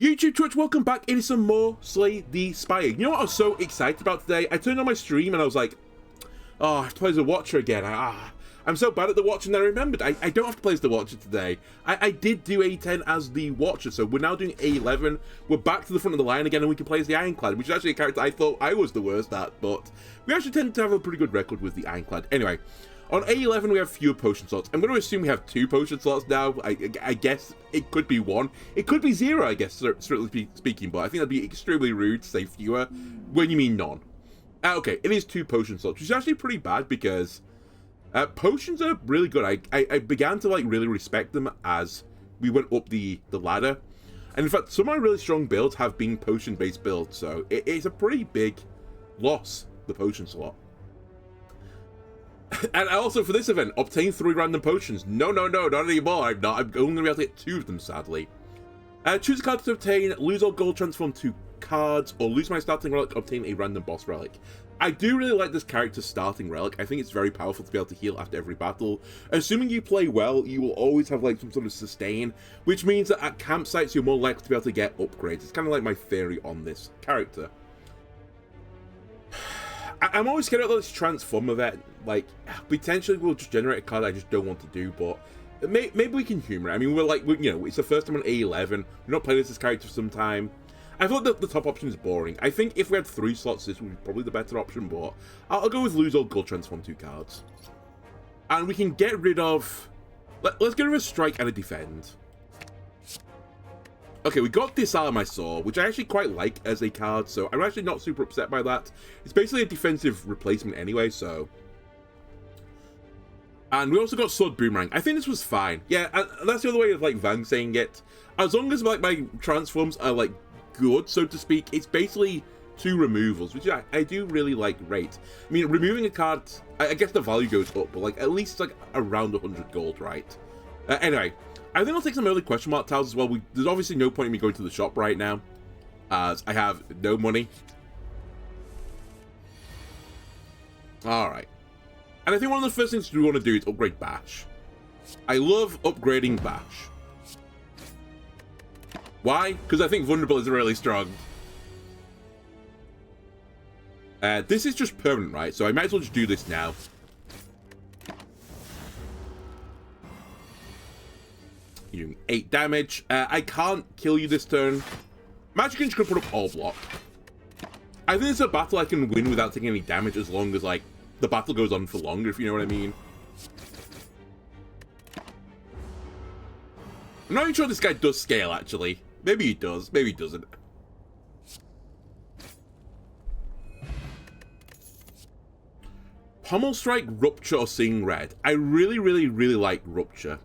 YouTube, Twitch, welcome back. It is some more Slay the Spire. You know what I was so excited about today? I turned on my stream and I was like, oh, I have to play as the Watcher again. I'm so bad at the Watcher, and I remembered I don't have to play as the Watcher today. I did do A10 as the Watcher, so we're now doing A11. We're back to the front of the line again, and we can play as the Ironclad, which is actually a character I thought I was the worst at, but we actually tend to have a pretty good record with the Ironclad. Anyway, on A11 we have fewer potion slots. I'm going to assume we have 2 potion slots now. I guess it could be 1. It could be 0, I guess, strictly speaking, but I think that'd be extremely rude to say fewer when you mean none. Okay, it is 2 potion slots, which is actually pretty bad because potions are really good. I began to like really respect them as we went up the ladder. And in fact, some of my really strong builds have been potion-based builds, so it's a pretty big loss, the potion slot. And also for this event, obtain 3 random potions. No, not anymore. I'm not. I'm only going to be able to get 2 of them, sadly. Choose a card to obtain, lose all gold, transform 2 cards, or lose my starting relic, obtain a random boss relic. I do really like this character's starting relic. I think it's very powerful to be able to heal after every battle. Assuming you play well, you will always have like some sort of sustain, which means that at campsites you're more likely to be able to get upgrades. It's kind of like my theory on this character. I'm always scared of this transform event. Like, potentially we'll just generate a card I just don't want to do, but maybe we can humor it. I mean, you know, it's the first time on A11. We're not playing as this character for some time. I thought that the top option is boring. I think if we had 3 slots, this would be probably the better option, but I'll go with lose all gold, transform 2 cards. And we can get rid of... Let's get rid of a strike and a defend. Okay, we got Disarm, I saw, which I actually quite like as a card, so I'm actually not super upset by that. It's basically a defensive replacement anyway, so... And we also got Sword Boomerang. I think this was fine. Yeah, and that's the other way of, like, Van saying it. As long as, like, my transforms are, like, good, so to speak, it's basically 2 removals, which I do really, like, rate. I mean, removing a card, I guess the value goes up, but, like, at least, like, around 100 gold, right? Anyway... I think I'll take some early question mark tiles as well. There's obviously no point in me going to the shop right now, as I have no money. Alright. And I think one of the first things we want to do is upgrade Bash. I love upgrading Bash. Why? Because I think Vulnerable is really strong. This is just permanent, right? So I might as well just do this now. You're doing 8 damage. I can't kill you this turn. Magic Inch could put up all block. I think it's a battle I can win without taking any damage as long as, like, the battle goes on for longer, if you know what I mean. I'm not even sure this guy does scale, actually. Maybe he does. Maybe he doesn't. Pommel Strike, Rupture, or Seeing Red. I really like Rupture.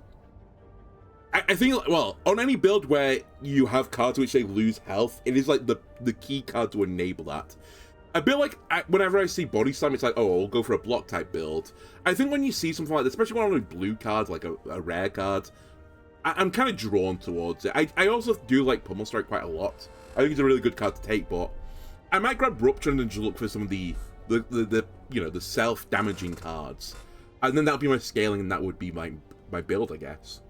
I think, well, on any build where you have cards which they lose health, it is like the key card to enable that. A bit like whenever I see Body Slam, it's like, oh, I'll go for a block type build. I think when you see something like this, especially one of the blue cards, like a rare card, I'm kind of drawn towards it. I also do like Pummel Strike quite a lot. I think it's a really good card to take, but I might grab Rupture and then just look for some of the you know, the self-damaging cards. And then that would be my scaling, and that would be my build, I guess.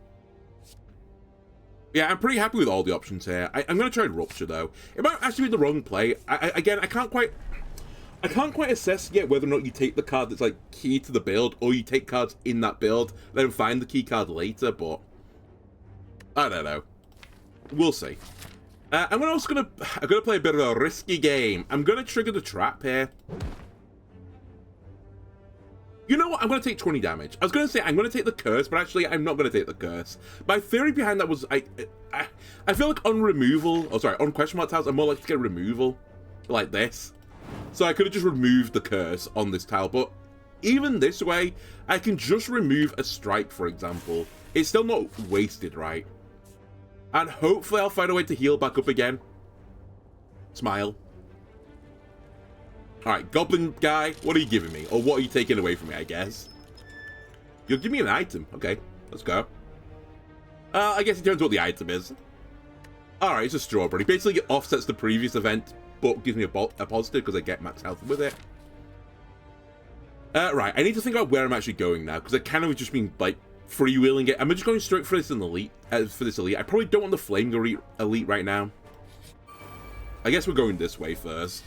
Yeah, I'm pretty happy with all the options here. I'm going to try Rupture, though. It might actually be the wrong play. Again, I can't quite assess yet whether or not you take the card that's, like, key to the build, or you take cards in that build, then find the key card later, but... I don't know. We'll see. I'm gonna play a bit of a risky game. I'm going to trigger the trap here. You know what? I'm going to take 20 damage. I was going to say I'm going to take the curse, but actually I'm not going to take the curse. My theory behind that was I feel like on removal, on question mark tiles, I'm more likely to get removal like this. So I could have just removed the curse on this tile, but even this way, I can just remove a strike, for example. It's still not wasted, right? And hopefully I'll find a way to heal back up again. Smile. Alright, Goblin guy, what are you giving me? Or what are you taking away from me, I guess? You'll give me an item. Okay, let's go. I guess it turns out what the item is. Alright, it's a strawberry. Basically, it offsets the previous event, but gives me a positive because I get max health with it. Right, I need to think about where I'm actually going now, because I kind of just been, like, freewheeling it. I'm just going straight for this elite. I probably don't want the Flame Elite right now. I guess we're going this way first.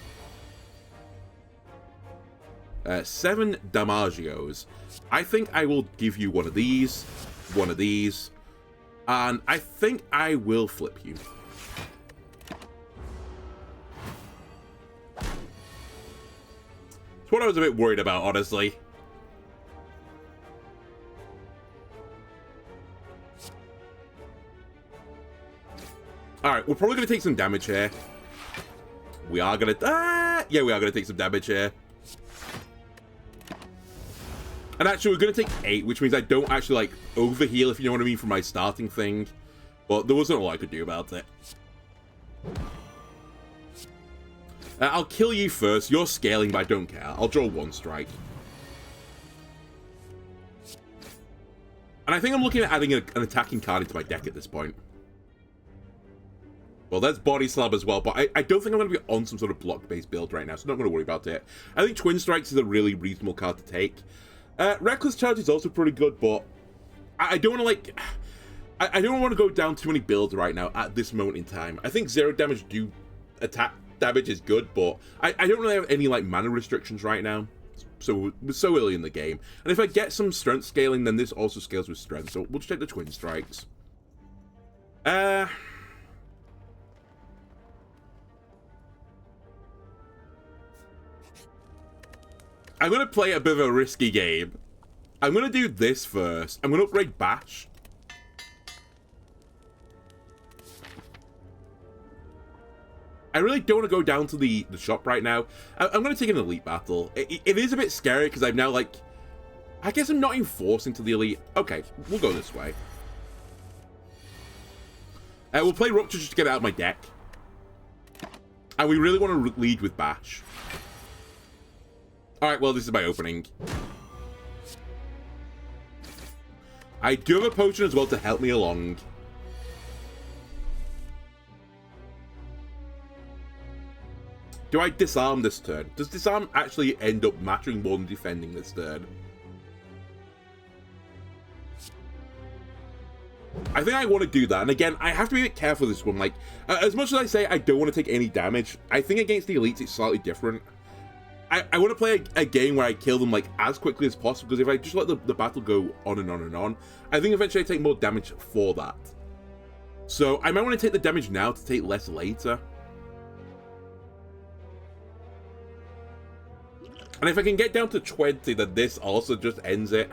7 Damagios. I think I will give you one of these, and I think I will flip you. It's what I was a bit worried about, honestly. Alright, we're probably going to take some damage here. We are going to... yeah, we are going to take some damage here. And actually, we're going to take 8, which means I don't actually, like, overheal, if you know what I mean, from my starting thing. But there wasn't a lot I could do about it. I'll kill you first. You're scaling, but I don't care. I'll draw 1 strike. And I think I'm looking at adding an attacking card into my deck at this point. Well, that's Body Slab as well, but I don't think I'm going to be on some sort of block-based build right now, so I'm not going to worry about it. I think Twin Strikes is a really reasonable card to take. Reckless Charge is also pretty good, but I don't want to, like... I don't want to go down too many builds right now at this moment in time. I think 0 damage attack damage is good, but I don't really have any, like, mana restrictions right now. So we're so early in the game. And if I get some strength scaling, then this also scales with strength, so we'll just take the Twin Strikes. I'm going to play a bit of a risky game. I'm going to do this first. I'm going to upgrade Bash. I really don't want to go down to the shop right now. I'm going to take an Elite Battle. It is a bit scary because I'm now, like... I guess I'm not enforced into the Elite. Okay, we'll go this way. We'll play Rupture just to get it out of my deck. And we really want to lead with Bash. Alright, well, this is my opening. I do have a potion as well to help me along. Do I disarm this turn? Does disarm actually end up mattering more than defending this turn? I think I want to do that. And again, I have to be a bit careful with this one. Like, as much as I say I don't want to take any damage, I think against the elites it's slightly different. I want to play a game where I kill them, like, as quickly as possible, because if I just let the battle go on and on and on, I think eventually I take more damage for that. So I might want to take the damage now to take less later. And if I can get down to 20, then this also just ends it.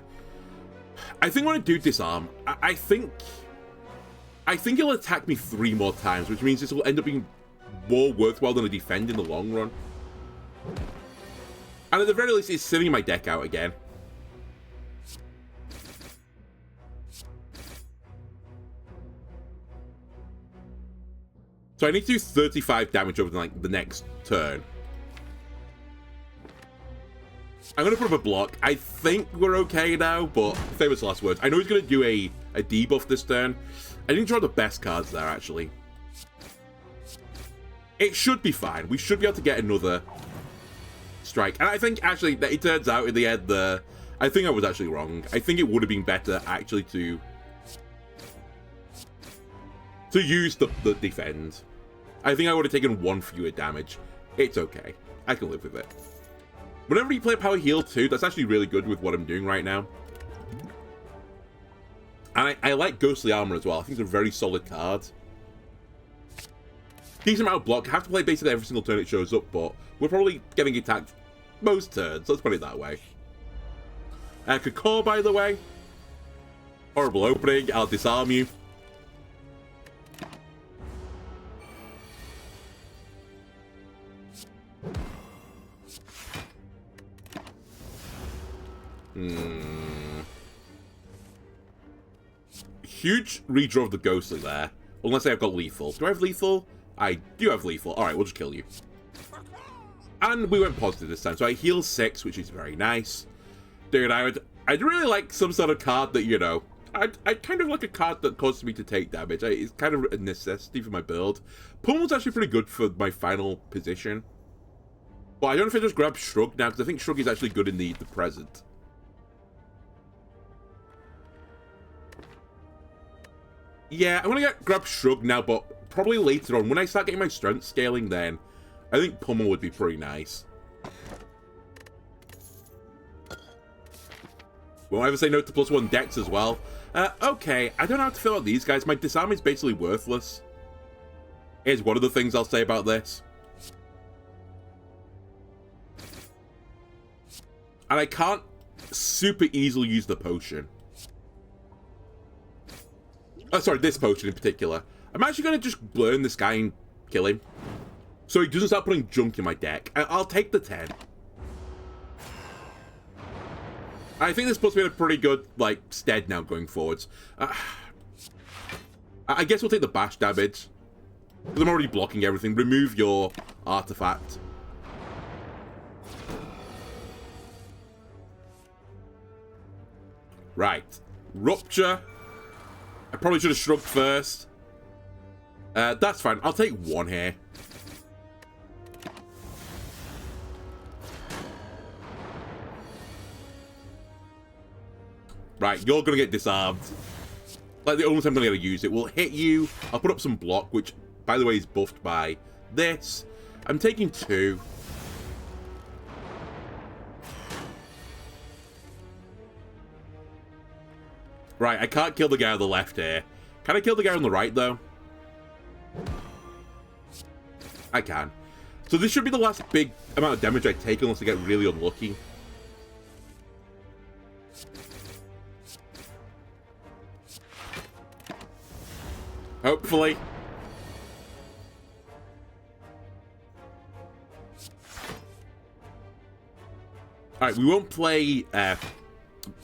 I think I want to do disarm. I think he'll attack me 3 more times, which means this will end up being more worthwhile than a defend in the long run. And at the very least, it's sitting my deck out again. So I need to do 35 damage over like the next turn. I'm going to put up a block. I think we're okay now, but famous last words. I know he's going to do a debuff this turn. I didn't draw the best cards there, actually. It should be fine. We should be able to get another strike. And I think, actually, that it turns out in the end, I think I was actually wrong. I think it would have been better, actually, to use the defend. I think I would have taken 1 fewer damage. It's okay. I can live with it. Whenever you play Power Heal too, that's actually really good with what I'm doing right now. And I like Ghostly Armor as well. I think it's a very solid card. Decent amount of block. I have to play basically every single turn it shows up, but we're probably getting attacked most turns. Let's put it that way. Kakor, by the way. Horrible opening. I'll disarm you. Huge redraw of the Ghostly there. Unless I've got lethal. Do I have lethal? I do have lethal. Alright, we'll just kill you. And we went positive this time. So I heal 6, which is very nice. Dude, I'd really like some sort of card that, you know, I'd kind of like a card that causes me to take damage. It's kind of a necessity for my build. Pummel's actually pretty good for my final position. But I don't know if I just grab Shrug now, because I think Shrug is actually good in the present. Yeah, I'm going to grab Shrug now, but probably later on, when I start getting my strength scaling then, I think Pummel would be pretty nice. Won't ever say no to +1 dex as well. Okay, I don't know how to feel about these guys. My disarm is basically worthless. Here's one of the things I'll say about this. And I can't super easily use the potion. Oh, sorry, this potion in particular. I'm actually going to just burn this guy and kill him. So he doesn't start putting junk in my deck. I'll take the 10. I think this puts me in a pretty good, like, stead now going forwards. I guess we'll take the bash damage. Because I'm already blocking everything. Remove your artifact. Right. Rupture. I probably should have shrugged first. That's fine. I'll take 1 here. Right, you're going to get disarmed. Like, the only time I'm going to use it. We'll hit you. I'll put up some block, which, by the way, is buffed by this. I'm taking 2. Right, I can't kill the guy on the left here. Can I kill the guy on the right, though? I can. So this should be the last big amount of damage I take, unless I get really unlucky. Hopefully. Alright, we won't play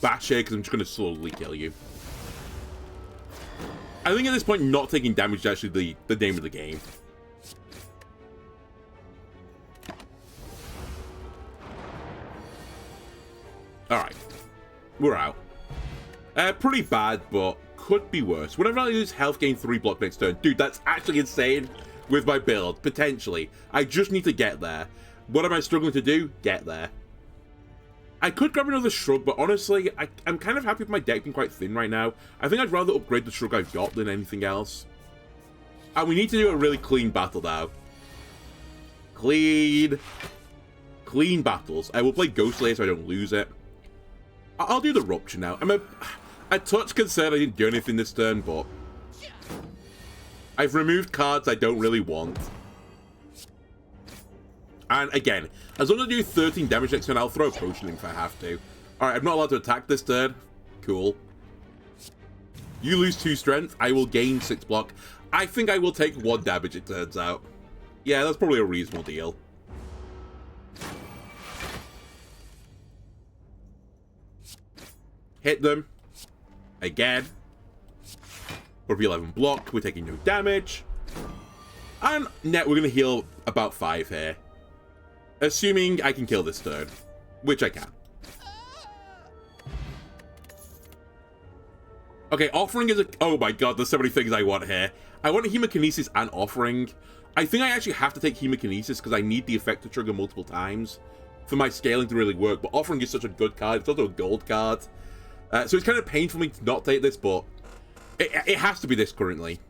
Bash here because I'm just going to slowly kill you. I think at this point, not taking damage is actually the name of the game. Alright. We're out. Pretty bad, but could be worse. Whenever I lose health, gain 3 block next turn. Dude, that's actually insane with my build, potentially. I just need to get there. What am I struggling to do? Get there. I could grab another shrug, but honestly, I'm kind of happy with my deck being quite thin right now. I think I'd rather upgrade the shrug I've got than anything else. And we need to do a really clean battle now. Clean battles. I will play Ghost Slayer so I don't lose it. I'll do the Rupture now. I'm a touch concerned I didn't do anything this turn, but I've removed cards I don't really want. And again, as long as I do 13 damage next turn, I'll throw a potion in if I have to. Alright, I'm not allowed to attack this turn. Cool. You lose 2 strength, I will gain 6 block. I think I will take 1 damage, it turns out. Yeah, that's probably a reasonable deal. Hit them. Again. For 11 block, we're taking no damage. And net, we're going to heal about 5 here. Assuming I can kill this turn. Which I can. Okay, Offering is a... Oh my god, there's so many things I want here. I want Hemokinesis and Offering. I think I actually have to take Hemokinesis because I need the effect to trigger multiple times for my scaling to really work. But Offering is such a good card. It's also a gold card. So it's kind of painful for me to not take this, but it has to be this currently.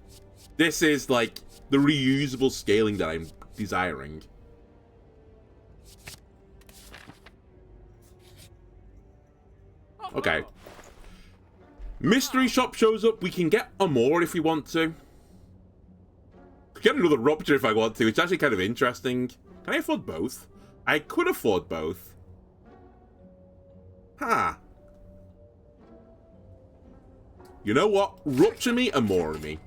This is, like, the reusable scaling that I'm desiring. Okay. Mystery Shop shows up. We can get a more if we want to. Get another Rupture if I want to. It's actually kind of interesting. Can I afford both? I could afford both. Huh. You know what? Rupture me and more me.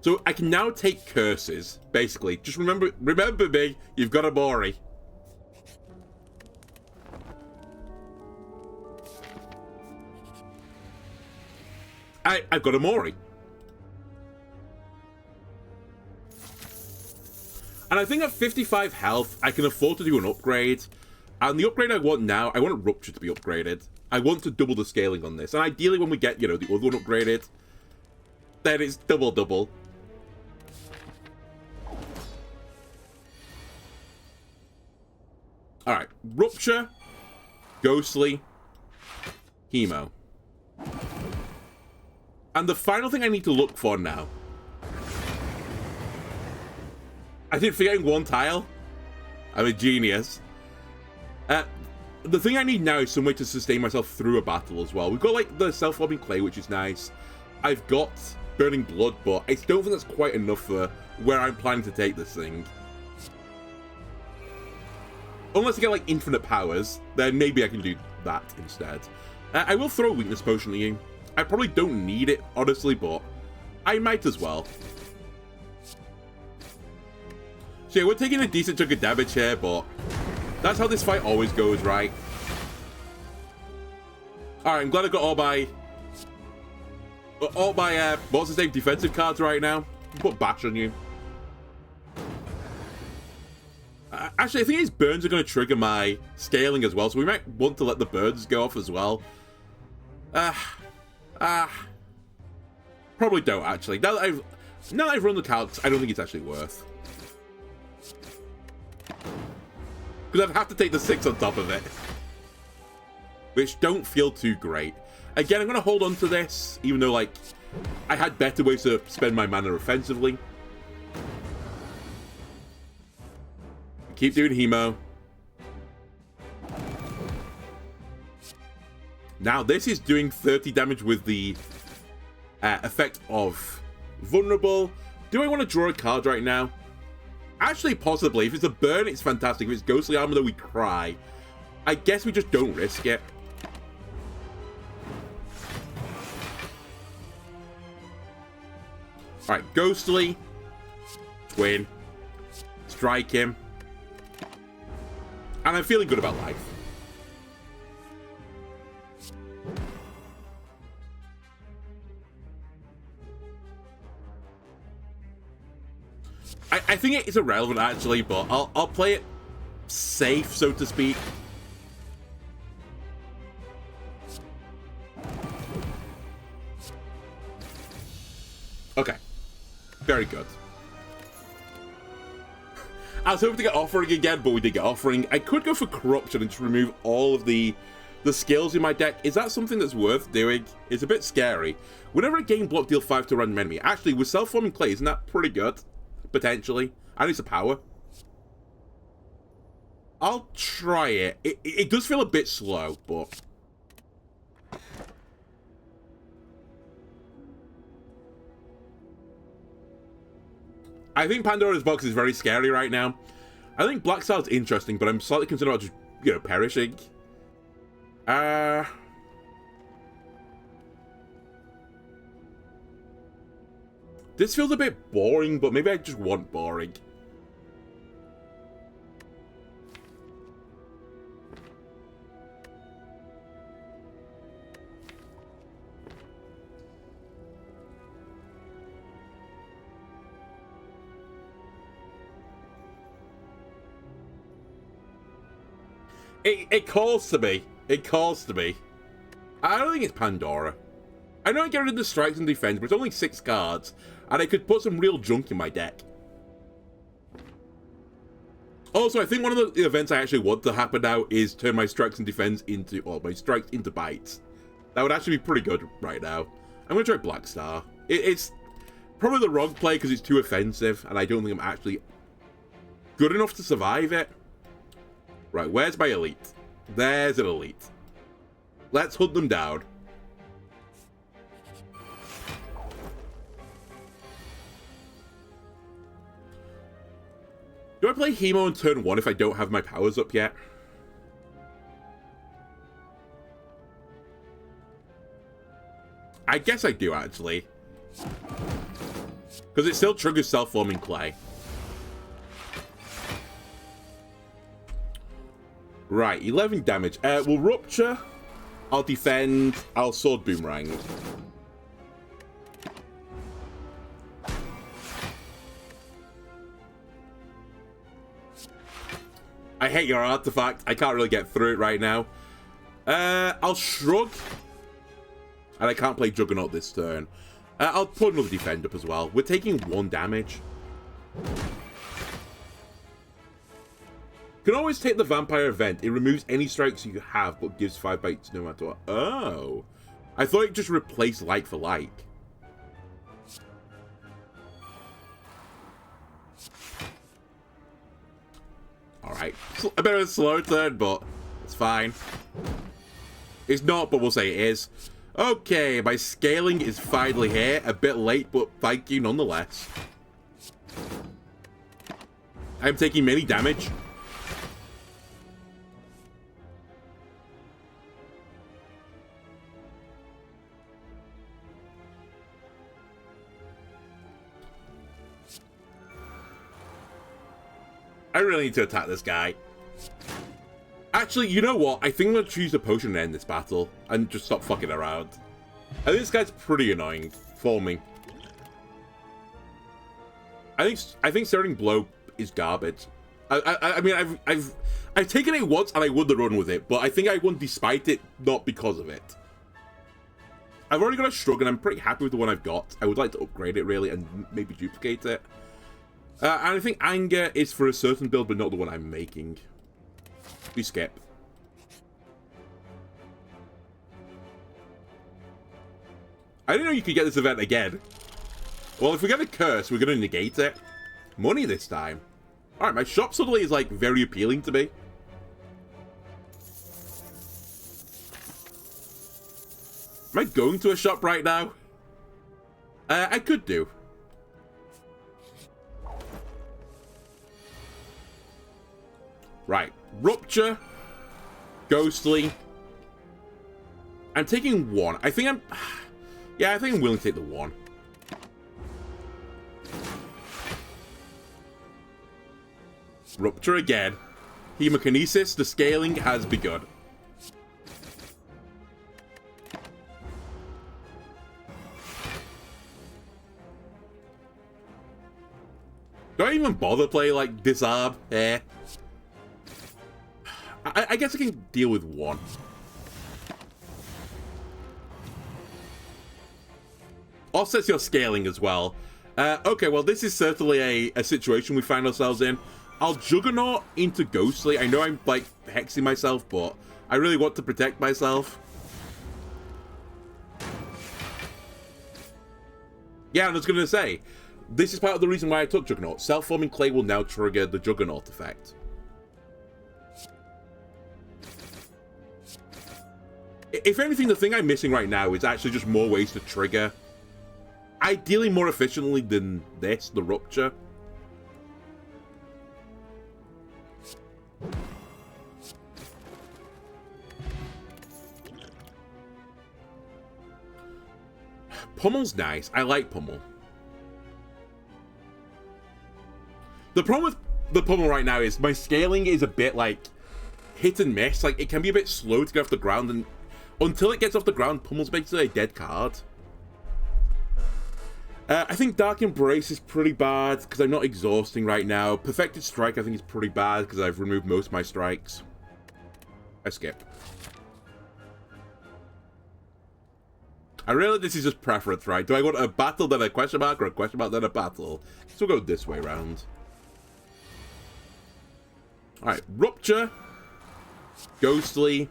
So I can now take curses, basically. Just remember me, you've got a Mori. I've got a Mori. And I think at 55 health, I can afford to do an upgrade. And the upgrade I want now, I want Rupture to be upgraded. I want to double the scaling on this. And ideally when we get, you know, the other one upgraded, then it's double. Alright, Rupture, Ghostly, Hemo. And the final thing I need to look for now I didn't forget one tile. I'm a genius. The thing I need now is some way to sustain myself through a battle as well. We've got, like, the self-forming clay, which is nice. I've got burning blood, but I don't think that's quite enough for where I'm planning to take this thing. Unless I get, like, infinite powers, then maybe I can do that instead. I will throw a weakness potion at you. I probably don't need it, honestly, but I might as well. So yeah, we're taking a decent chunk of damage here, but that's how this fight always goes, right? Alright, I'm glad I got all my what's his name, defensive cards right now. Put bash on you. Actually, I think his burns are going to trigger my scaling as well, so we might want to let the burns go off as well. Probably don't, actually. Now that I've run the calcs, I don't think it's actually worth. Because I'd have to take the 6 on top of it. Which don't feel too great. Again, I'm going to hold on to this, even though, like, I had better ways to spend my mana offensively. Keep doing hemo. Now, this is doing 30 damage with the effect of vulnerable. Do I want to draw a card right now? Actually, possibly. If it's a burn, it's fantastic. If it's ghostly armor, though, we cry. I guess we just don't risk it. Alright, ghostly. Twin. Strike him. And I'm feeling good about life. I think it's irrelevant, actually, but I'll play it safe, so to speak. Okay. Very good. I was hoping to get Offering again, but we did get Offering. I could go for Corruption and just remove all of the skills in my deck. Is that something that's worth doing? It's a bit scary. Whenever a game block, deal 5 to a random enemy. Actually, with Self-Forming Clay, isn't that pretty good? Potentially. And it's a power. I'll try it. It does feel a bit slow, but... I think Pandora's Box is very scary right now. I think Black Star's interesting, but I'm slightly concerned about just, you know, perishing. This feels a bit boring, but maybe I just want boring. It calls to me. It calls to me. I don't think it's Pandora. I know I get rid of the strikes and defense, but it's only 6 cards, and I could put some real junk in my deck. Also, I think one of the events I actually want to happen now is turn my strikes and defense into, or my strikes into bites. That would actually be pretty good right now. I'm going to try Black Star. It's probably the wrong play because it's too offensive, and I don't think I'm actually good enough to survive it. Right, where's my elite? There's an elite. Let's hunt them down. Do I play Hemo on turn 1 if I don't have my powers up yet? I guess I do, actually. Because it still triggers Self-Forming Clay. Right, 11 damage. We'll Rupture. I'll defend. I'll Sword Boomerang. I hate your artifact. I can't really get through it right now. I'll Shrug. And I can't play Juggernaut this turn. I'll put another Defend up as well. We're taking 1 damage. You can always take the Vampire event. It removes any strikes you have, but gives 5 bites no matter what. Oh. I thought it just replaced like for like. Alright. A bit of a slow turn, but it's fine. It's not, but we'll say it is. Okay, my scaling is finally here. A bit late, but thank you nonetheless. I'm taking many damage. I really need to attack this guy. Actually, you know what? I think I'm going to choose a potion to end this battle and just stop fucking around. I think this guy's pretty annoying for me. I think Stirring Blow is garbage. I mean, I've taken it once and I won the run with it, but I think I won despite it, not because of it. I've already got a Shrug and I'm pretty happy with the one I've got. I would like to upgrade it really and maybe duplicate it. And I think Anger is for a certain build, but not the one I'm making. We skip. I didn't know you could get this event again. Well, if we get a curse, we're going to negate it. Money this time. Alright, my shop suddenly is, like, very appealing to me. Am I going to a shop right now? I could do. Right. Rupture. Ghostly. I'm taking one. I think I'm... Yeah, I think I'm willing to take the one. Rupture again. Hemokinesis, the scaling has begun. Don't even bother playing like Disarm. I guess I can deal with one. Offsets your scaling as well. Okay, well, this is certainly a situation we find ourselves in. I'll Juggernaut into Ghostly. I know I'm, like, hexing myself, but I really want to protect myself. Yeah, I was going to say, this is part of the reason why I took Juggernaut. Self-forming clay will now trigger the Juggernaut effect. If anything, the thing I'm missing right now is actually just more ways to trigger. Ideally more efficiently than this, the Rupture. Pummel's nice. I like Pummel. The problem with the Pummel right now is my scaling is a bit, like, hit and miss. Like, it can be a bit slow to get off the ground, and until it gets off the ground, Pummel's basically a dead card. I think Dark Embrace is pretty bad, because I'm not exhausting right now. Perfected Strike, I think, is pretty bad, because I've removed most of my strikes. I skip. I realize this is just preference, right? Do I want a battle, then a question mark, or a question mark, then a battle? So we'll go this way round. Alright, Rupture. Ghostly.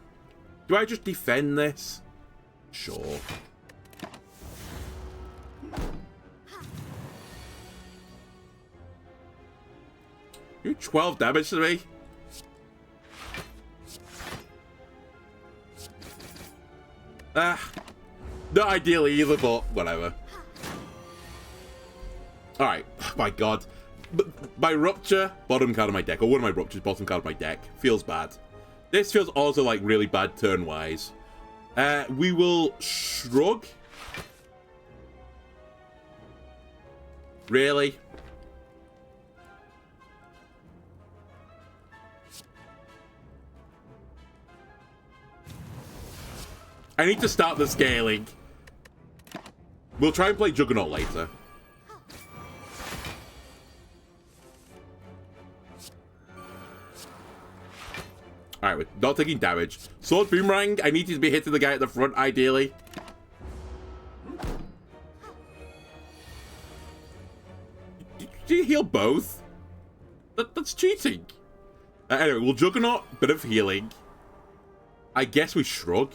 Do I just defend this? Sure. You 12 damage to me? Not ideally either, but whatever. Alright, oh my god. My Rupture, bottom card of my deck, or one of my Ruptures, bottom card of my deck. Feels bad. This feels also like really bad turn-wise. We will Shrug. Really? I need to start the scaling. We'll try and play Juggernaut later. Alright, we're not taking damage. Sword Boomerang, I need you to be hitting the guy at the front, ideally. Did you heal both? That's cheating. Anyway, we'll Juggernaut, bit of healing. I guess we Shrug.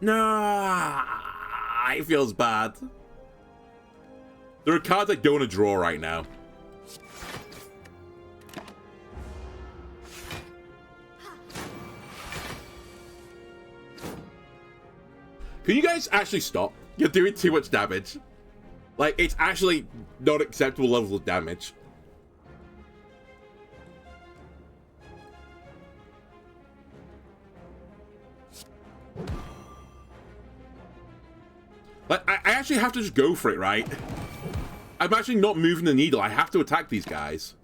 Nah, it feels bad. There are cards I don't want to draw right now. Can you guys actually stop? You're doing too much damage. Like, it's actually not acceptable level of damage. Like, I actually have to just go for it, right? I'm actually not moving the needle. I have to attack these guys.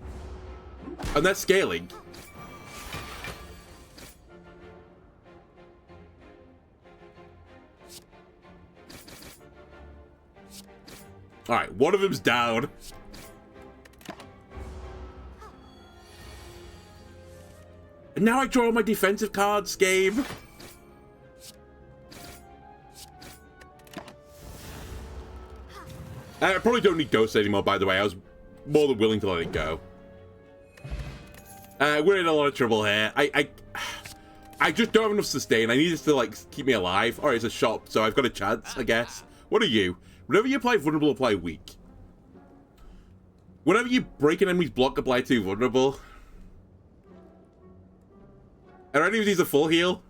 And they're scaling. Alright, one of them's down. And now I draw my defensive cards, game. I probably don't need Ghost anymore, by the way. I was more than willing to let it go. We're in a lot of trouble here. I just don't have enough sustain. I need this to, like, keep me alive. Alright, it's a shop, so I've got a chance, I guess. What are you? Whenever you apply vulnerable, apply weak. Whenever you break an enemy's block, apply 2 vulnerable. Are any of these a full heal?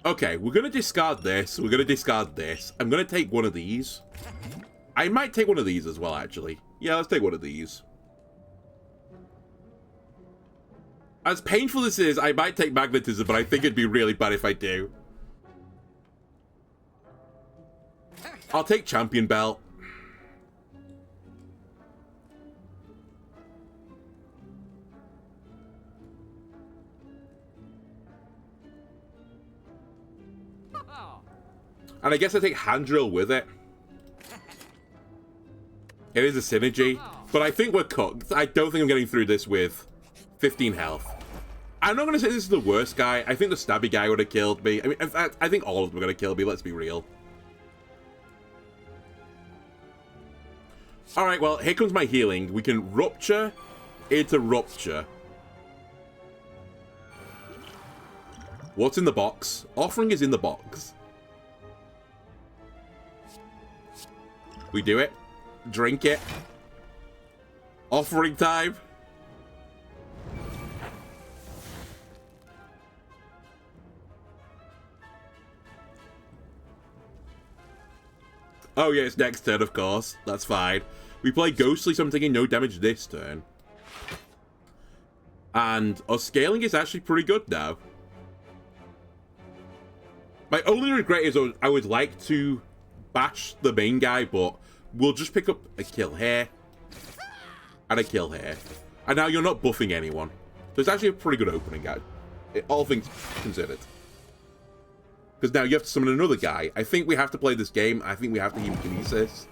Okay, we're going to discard this. We're going to discard this. I'm going to take one of these. I might take one of these as well, actually. Yeah, let's take one of these. As painful as this is, I might take magnetism, but I think it'd be really bad if I do. I'll take champion belt. And I guess I take hand drill with it. It is a synergy, but I think we're cooked. I don't think I'm getting through this with 15 health. I'm not going to say this is the worst guy. I think the stabby guy would have killed me. I mean, in fact, I think all of them are going to kill me, let's be real. Alright, well, here comes my healing. We can rupture into rupture. What's in the box? Offering is in the box. We do it. Drink it. Offering time. Oh yeah, it's next turn, of course. That's fine. We play Ghostly, so I'm taking no damage this turn. And our scaling is actually pretty good now. My only regret is I would like to bash the main guy, but we'll just pick up a kill here and a kill here. And now you're not buffing anyone. So it's actually a pretty good opening, guy. All things considered. Because now you have to summon another guy. I think we have to play this game. I think we have to Hemokinesis.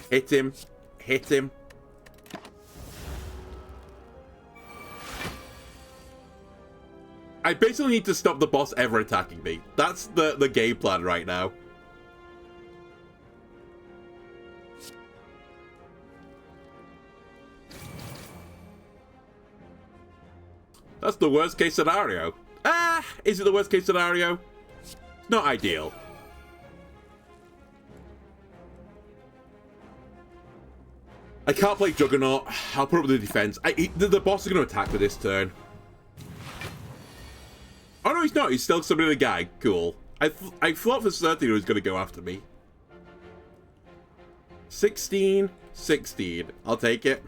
Hit him. Hit him. I basically need to stop the boss ever attacking me. That's the game plan right now. That's the worst case scenario. Ah, is it the worst case scenario? Not ideal. I can't play Juggernaut. I'll put up the defense. The boss is going to attack with this turn. Oh no, he's not. He's still summoning a guy. Cool. I thought for certain he was going to go after me. 16. 16. I'll take it.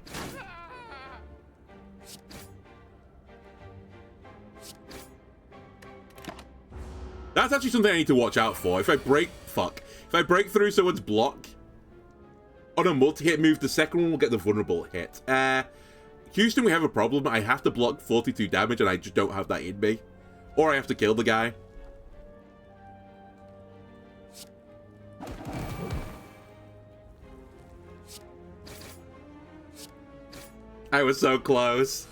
That's actually something I need to watch out for. If I break... Fuck. If I break through someone's block on a multi-hit move, the second one will get the vulnerable hit. Houston, we have a problem. I have to block 42 damage, and I just don't have that in me. Or I have to kill the guy. I was so close.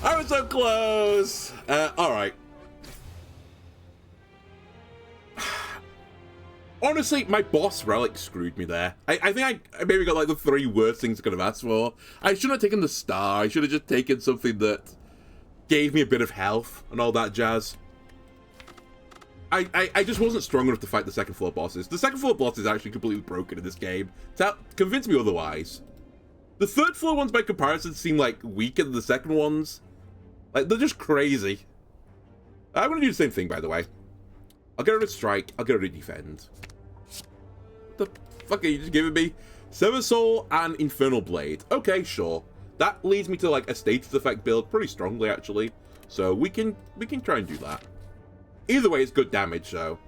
I was so close. Alright. Honestly, my boss relic screwed me there. I think I maybe got like the 3 worst things I could have asked for. I shouldn't have taken the star. I should have just taken something that gave me a bit of health and all that jazz. I just wasn't strong enough to fight the second floor bosses. The second floor boss is actually completely broken in this game. Convince me otherwise. The third floor ones by comparison seem like weaker than the second ones. Like, they're just crazy. I'm going to do the same thing, by the way. I'll get rid of strike. I'll get rid of defend. What the fuck are you just giving me? Sever Soul and Infernal Blade. Okay, sure. That leads me to like a status effect build pretty strongly, actually. So we can try and do that. Either way, it's good damage, so.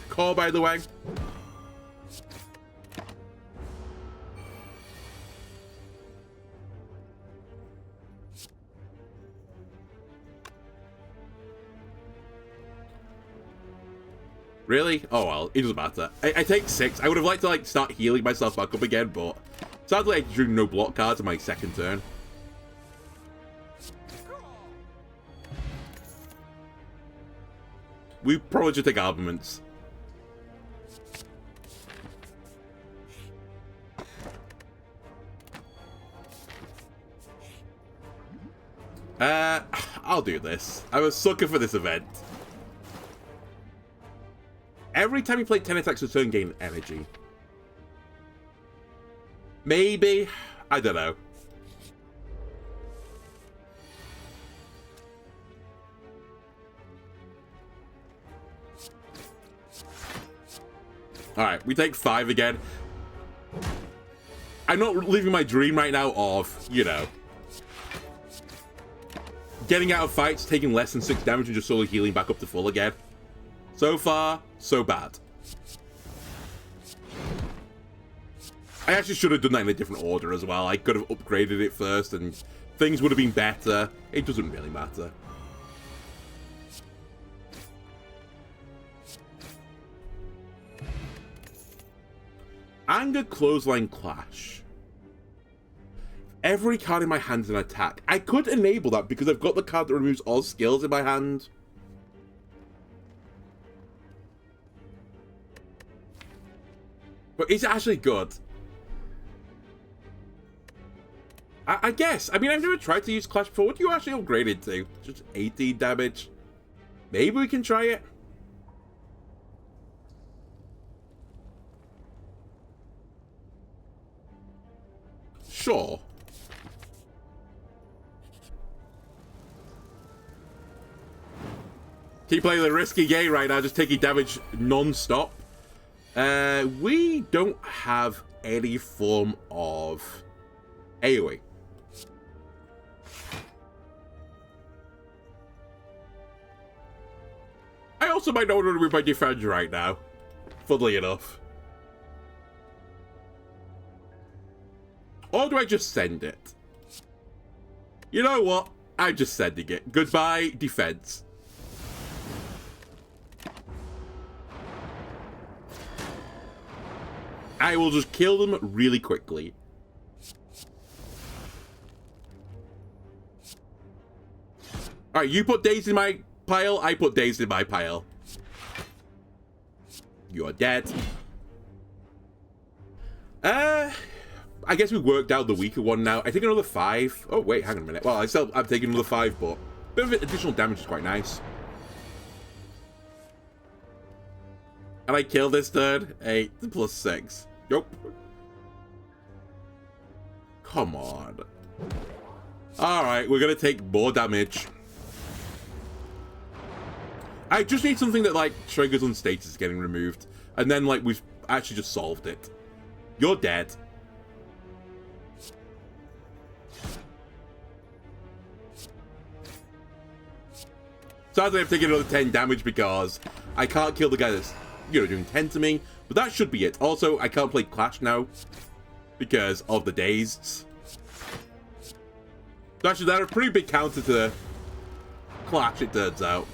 Call, by the way. Really? Oh well, it doesn't matter. I take 6. I would have liked to like start healing myself back up again, but sadly I drew no block cards on my second turn. We probably should take armaments. I'll do this. I'm a sucker for this event. Every time you play 10 attacks a turn, gain energy. Maybe. I don't know. Alright, we take 5 again. I'm not living my dream right now of, you know, getting out of fights, taking less than 6 damage and just slowly healing back up to full again. So far, so bad. I actually should have done that in a different order as well. I could have upgraded it first and things would have been better. It doesn't really matter. Anger, Clothesline, Clash. Every card in my hand is an attack. I could enable that because I've got the card that removes all skills in my hand. But is it actually good? I guess. I mean, I've never tried to use Clash before. What do you actually upgrade it to? Just 18 damage? Maybe we can try it. Sure. Keep playing the risky game right now, just taking damage non-stop. We don't have any form of AoE. I also might not want to remove my defender right now, funnily enough. Or do I just send it? You know what? I'm just sending it. Goodbye, defense. I will just kill them really quickly. Alright, you put Days in my pile, I put Days in my pile. You are dead. I guess we worked out the weaker one now. I think another 5. Oh, wait, hang on a minute. Well, I'm taking another 5, but a bit of additional damage is quite nice. And I kill this turn. 8 plus 6. Nope. Come on. Alright, we're gonna take more damage. I just need something that, like, triggers on status getting removed. And then, like, we've actually just solved it. You're dead. Sadly, I'm taking another 10 damage because I can't kill the guy that's, you know, doing 10 to me. But that should be it. Also, I can't play Clash now because of the Dazed. So actually, that's a pretty big counter to Clash, it turns out.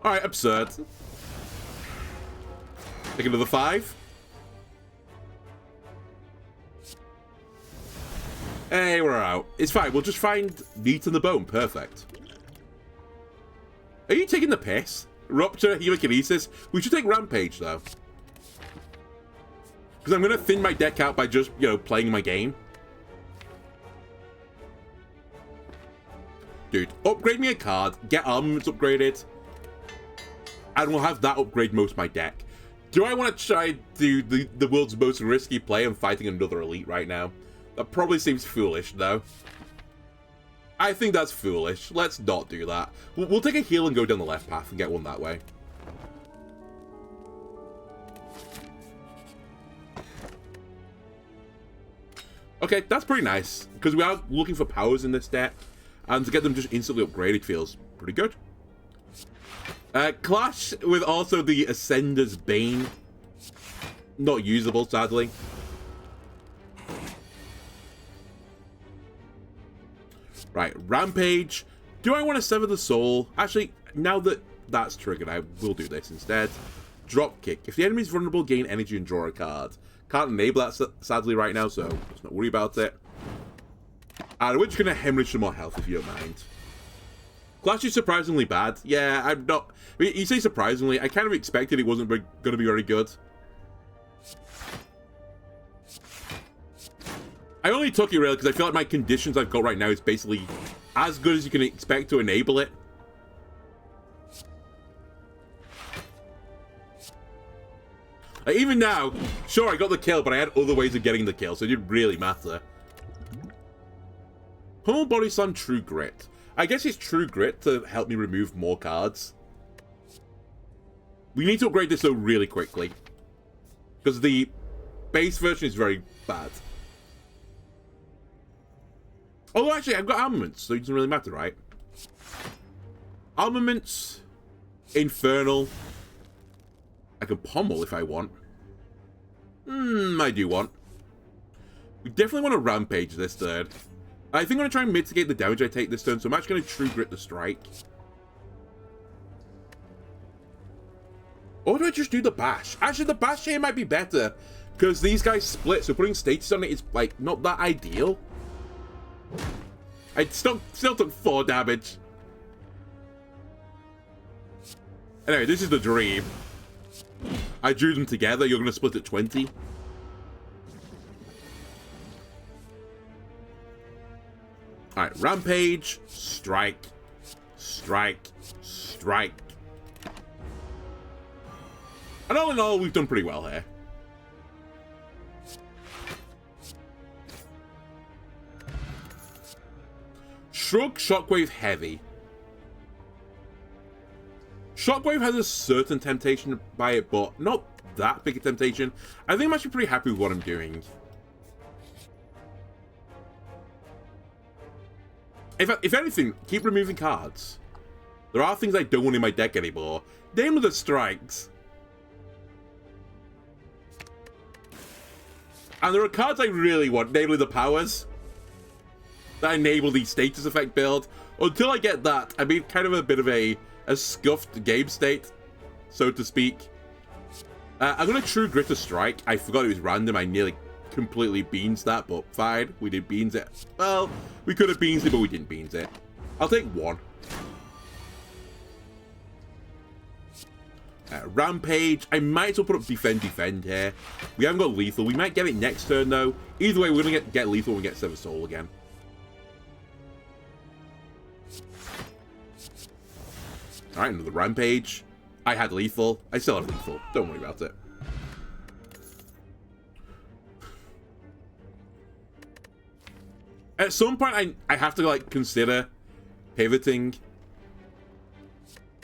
Alright, absurd. Take another 5. Hey, we're out. It's fine. We'll just find meat in the bone. Perfect. Are you taking the piss? Rupture, Helikinesis. We should take Rampage, though. Because I'm going to thin my deck out by just, you know, playing my game. Dude, upgrade me a card. Get armaments upgraded. And we'll have that upgrade most of my deck. Do I want to try to do the world's most risky play and fighting another elite right now? That probably seems foolish, though. I think that's foolish. Let's not do that. We'll take a heal and go down the left path and get one that way. Okay, that's pretty nice, because we are looking for powers in this deck, and to get them just instantly upgraded feels pretty good. Clash with also the Ascender's Bane. Not usable, sadly. Right, Rampage. Do I want to Sever the Soul? Actually, now that that's triggered, I will do this instead. Dropkick. If the enemy's vulnerable, gain energy and draw a card. Can't enable that, sadly, right now, so let's not worry about it. And we're just going to hemorrhage some more health, if you don't mind. Clash is surprisingly bad. Yeah, I'm not... I mean, you say surprisingly, I kind of expected it wasn't going to be very good. I only took it really because I feel like my conditions I've got right now is basically as good as you can expect to enable it. Like, even now, sure, I got the kill, but I had other ways of getting the kill, so it didn't really matter. Pummel Body Slam True Grit. I guess it's True Grit to help me remove more cards. We need to upgrade this, though, really quickly. Because the base version is very bad. Although, actually, I've got armaments, so it doesn't really matter, right? Armaments. Infernal. I can Pommel if I want. I do want. We definitely want to Rampage this turn. I think I'm going to try and mitigate the damage I take this turn, so I'm actually going to True Grit the strike. Or do I just do the Bash? Actually, the Bash here might be better, because these guys split, so putting status on it is, like, not that ideal. I still took 4 damage. Anyway, this is the dream. I drew them together. You're going to split at 20. Alright, Rampage, Strike, Strike, Strike. And all in all, we've done pretty well here. Shrug, Shockwave, Heavy. Shockwave has a certain temptation by it, but not that big a temptation. I think I'm actually pretty happy with what I'm doing. If anything, keep removing cards. There are things I don't want in my deck anymore. Namely the strikes. And there are cards I really want, namely the powers. That enable the status effect build. Until I get that, I'm in kind of a bit of a scuffed game state, so to speak. I'm going to True Grit a strike. I forgot it was random. I nearly completely beans that, but fine. We did beans it. Well, we could have beans it, but we didn't beans it. I'll take 1. Rampage. I might as well put up Defend here. We haven't got lethal. We might get it next turn, though. Either way, we're going to get lethal when we get Sever Soul again. Alright, another Rampage. I had lethal. I still have lethal. Don't worry about it. At some point, I have to, like, consider pivoting.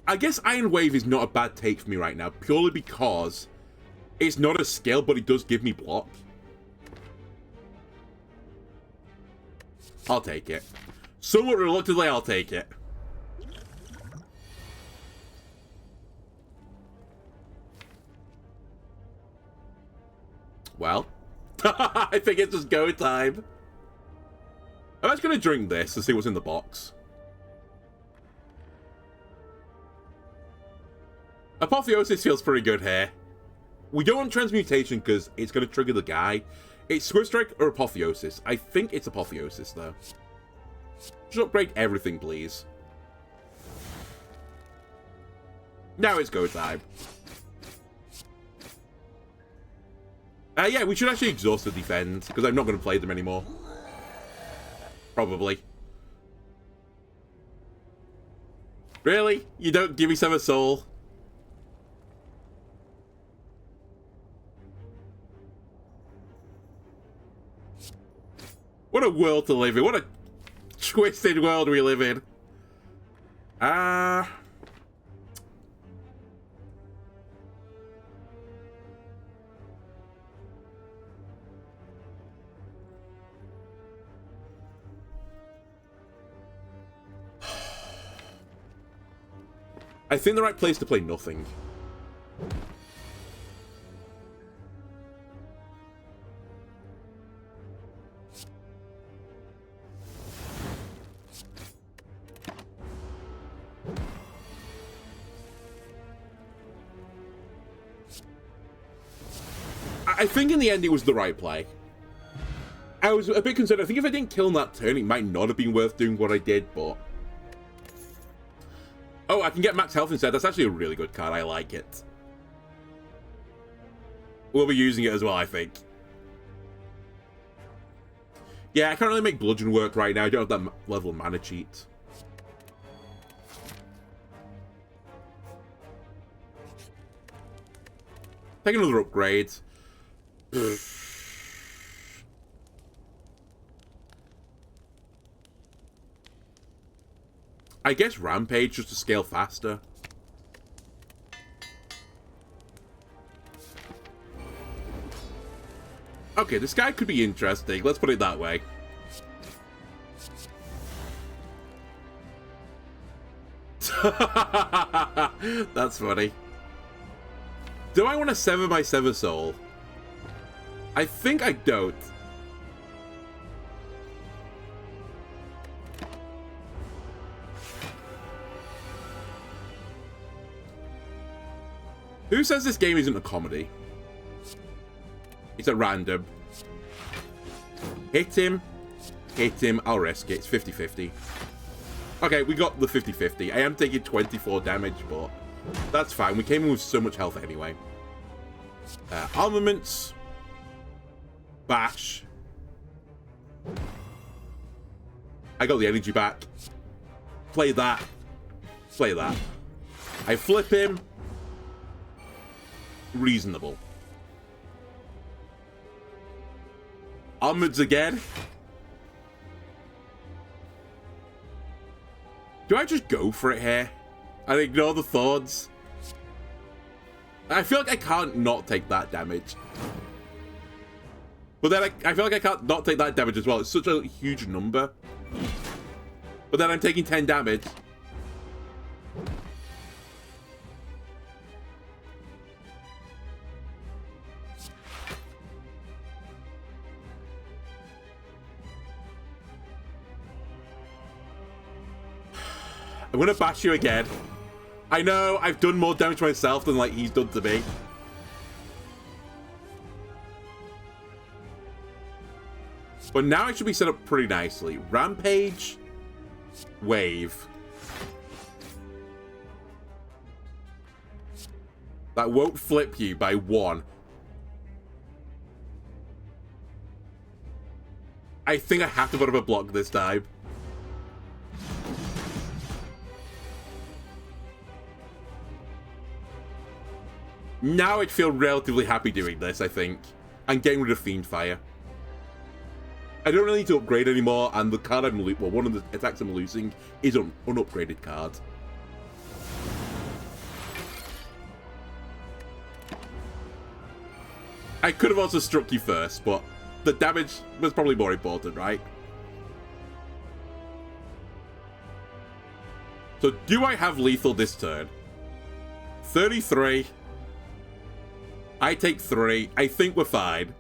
I guess Iron Wave is not a bad take for me right now, purely because it's not a skill, but it does give me block. I'll take it. Somewhat reluctantly, I'll take it. Well, I think it's just go time. I'm just going to drink this to see what's in the box. Apotheosis feels pretty good here. We don't want Transmutation because it's going to trigger the guy. It's Swift Strike or Apotheosis. I think it's Apotheosis, though. Just upgrade everything, please. Now it's go time. Yeah, we should actually exhaust the defend, because I'm not going to play them anymore. Probably. Really? You don't give me Sever Soul? What a world to live in. What a twisted world we live in. I think the right place to play nothing. I think in the end it was the right play. I was a bit concerned. I think if I didn't kill him that turn, it might not have been worth doing what I did, but... Oh, I can get max health instead. That's actually a really good card. I like it. We'll be using it as well, I think. Yeah, I can't really make bludgeon work right now. I don't have that level of mana cheat. Take another upgrade. I guess Rampage just to scale faster. Okay, this guy could be interesting. Let's put it that way. That's funny. Do I want to sever my Sever Soul? I think I don't. Who says this game isn't a comedy? It's at random. Hit him, I'll risk it. It's 50-50. Okay, we got the 50-50. I am taking 24 damage, but that's fine. We came in with so much health anyway. Armaments. Bash. I got the energy back. Play that. Play that. I flip him. Reasonable. Onwards again. Do I just go for it here and ignore the thorns? I feel like I can't not take that damage. But then I feel like I can't not take that damage as well. It's such a huge number. But then I'm taking 10 damage. I'm gonna bash you again. I know, I've done more damage to myself than, like, he's done to me. But now it should be set up pretty nicely. Rampage. Wave. That won't flip you by 1. I think I have to put up a block this time. Now I'd feel relatively happy doing this, I think. And getting rid of Fiendfire. I don't really need to upgrade anymore, and the card I'm losing, well, one of the attacks I'm losing is an unupgraded card. I could have also struck you first, but the damage was probably more important, right? So do I have lethal this turn? 33. I take 3. I think we're fine.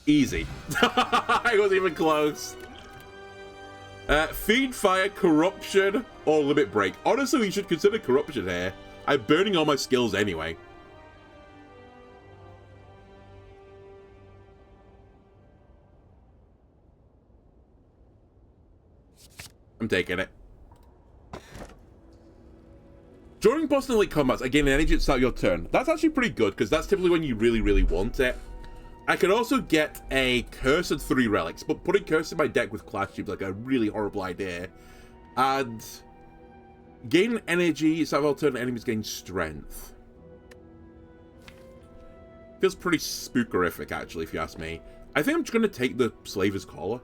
Easy. I wasn't even close. Fiendfire, Corruption, or Limit Break. Honestly, we should consider Corruption here. I'm burning all my skills anyway. I'm taking it. During boss and elite combats, again, energy at the start of your turn. That's actually pretty good, because that's typically when you really, really want it. I can also get a Curse and 3 relics, but putting Curse in my deck with Clash seems like a really horrible idea. And gain energy, so alternate enemies gain strength. feels pretty spookerific, actually, if you ask me. I think I'm just going to take the Slaver's Collar.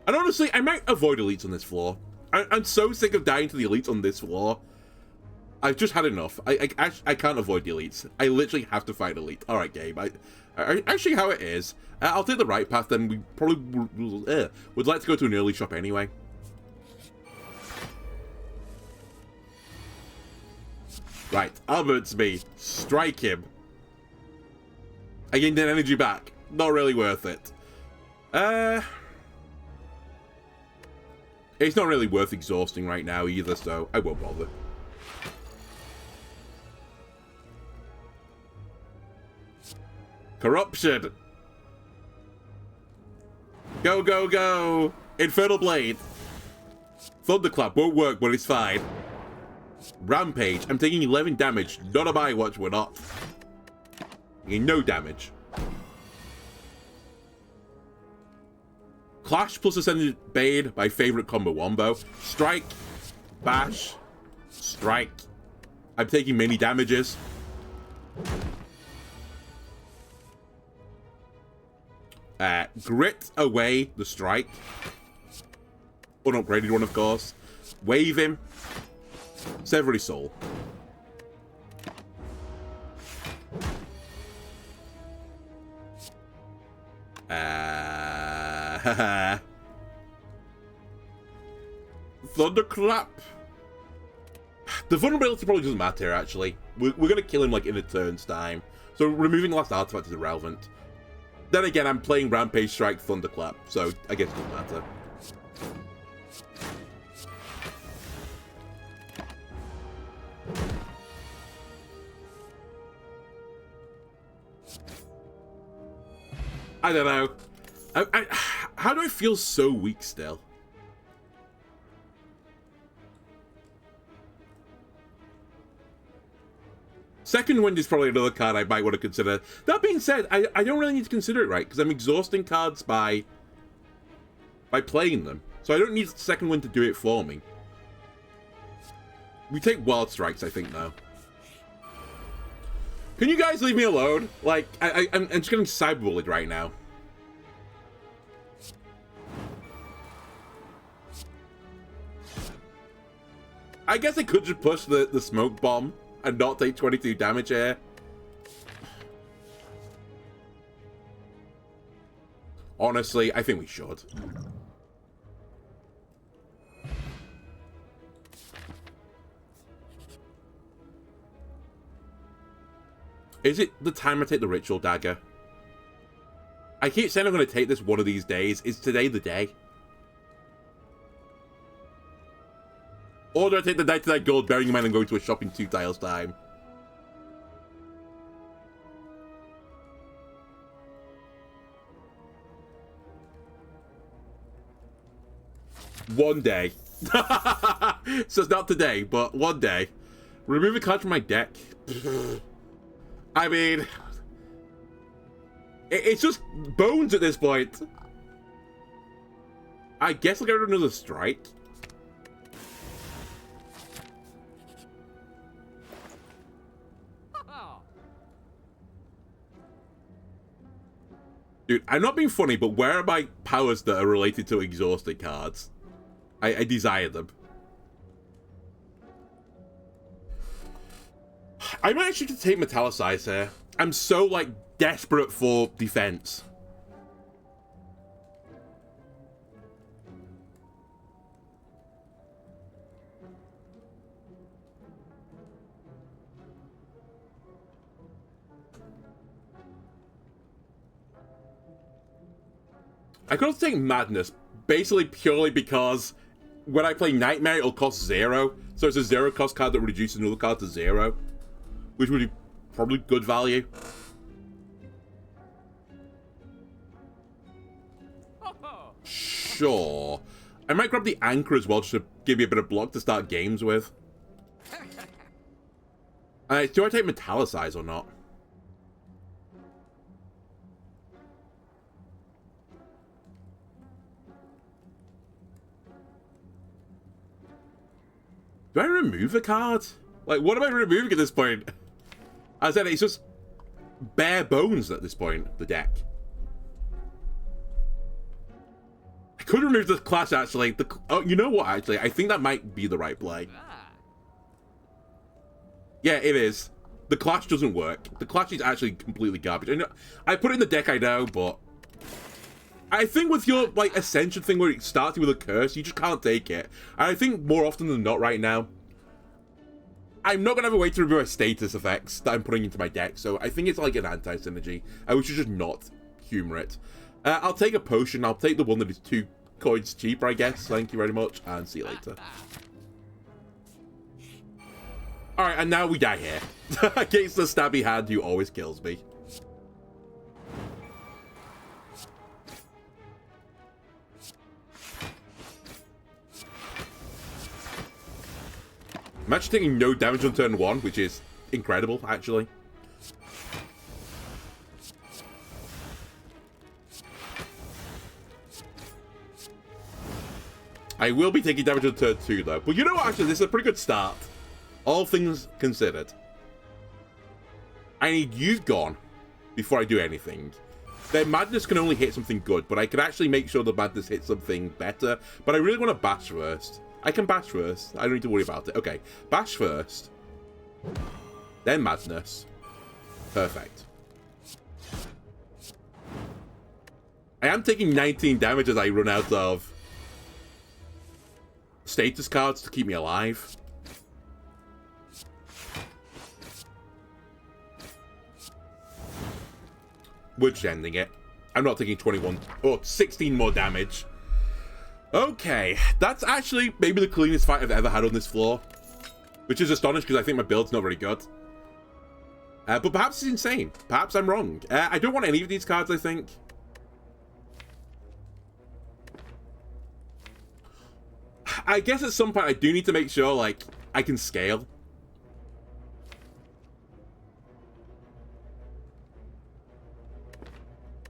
And honestly, I might avoid elites on this floor. I'm so sick of dying to the elites on this floor. I've just had enough. I can't avoid the elites. I literally have to fight elite. All right, game. Actually, how it is, I'll take the right path. Then we probably would like to go to an early shop anyway. Right, Albert's me. Strike him. I gained that energy back. Not really worth it. It's not really worth exhausting right now either, so I won't bother. Corruption! Go, go, go! Infernal Blade! Thunderclap won't work, but it's fine. Rampage. I'm taking 11 damage. Not on my watch, we're not. Taking no damage. Clash plus Ascended Bane, my favorite combo wombo. Strike. Bash. Strike. I'm taking many damages. Grit away the strike. Unupgraded one, of course. Wave him. Sever his soul. Thunderclap. The vulnerability probably doesn't matter here, actually. We're going to kill him, like, in a turn's time. So removing the last artifact is irrelevant. Then again, I'm playing Rampage, Strike, Thunderclap, so I guess it doesn't matter. I don't know. How do I feel so weak still? Second Wind is probably another card I might want to consider. That being said, I don't really need to consider it, right? Because I'm exhausting cards by playing them. So I don't need Second Wind to do it for me. We take Wild Strikes, I think, now. Can you guys leave me alone? Like, I'm just getting cyberbullied right now. I guess I could just push the smoke bomb and not take 22 damage here. Honestly, I think we should. Is it the time I take the Ritual Dagger? I keep saying I'm going to take this one of these days. Is today the day? Or do I take the 99 gold, bearing in mind I'm going to a shop in 2 tiles time? One day. So it's not today, but one day. Remove a card from my deck. I mean, it's just bones at this point. I guess I'll get rid of another strike. Dude, I'm not being funny, but where are my powers that are related to exhausted cards? I desire them. I might actually take Metallicize here. I'm so, like, desperate for defense. I could also take Madness, basically purely because when I play Nightmare, it'll cost 0. So it's a 0 cost card that reduces another card to 0. Which would be probably good value. Sure. I might grab the Anchor as well, just to give me a bit of block to start games with. Do I take Metallicize or not? Do I remove a card? Like, what am I removing at this point? As I said, it's just bare bones at this point, the deck. I could remove the clash, actually. Oh, you know what, actually? I think that might be the right play. Yeah, it is. The clash doesn't work. The clash is actually completely garbage. I know, I put it in the deck, I know, but I think with your, like, Ascension thing where it starts with a curse, you just can't take it. And I think more often than not right now, I'm not going to have a way to remove my status effects that I'm putting into my deck, so I think it's like an anti-synergy. We should just not humor it. I'll take a potion. I'll take the one that is 2 coins cheaper, I guess. Thank you very much, and see you later. Alright, and now we die here. Against the stabby hand who always kills me. I'm actually taking no damage on turn 1, which is incredible, actually. I will be taking damage on turn 2, though. But you know what, actually, this is a pretty good start. All things considered. I need you gone before I do anything. Their madness can only hit something good, but I can actually make sure the madness hits something better. But I really want to bash first. I can bash first. I don't need to worry about it. Okay, bash first. Then madness. Perfect. I am taking 19 damage as I run out of status cards to keep me alive. We're just ending it. I'm not taking 21 or 16 more damage. Okay, that's actually maybe the cleanest fight I've ever had on this floor, which is astonishing because I think my build's not very good. But perhaps it's insane. Perhaps I'm wrong. I don't want any of these cards, I think. I guess at some point I do need to make sure, like, I can scale.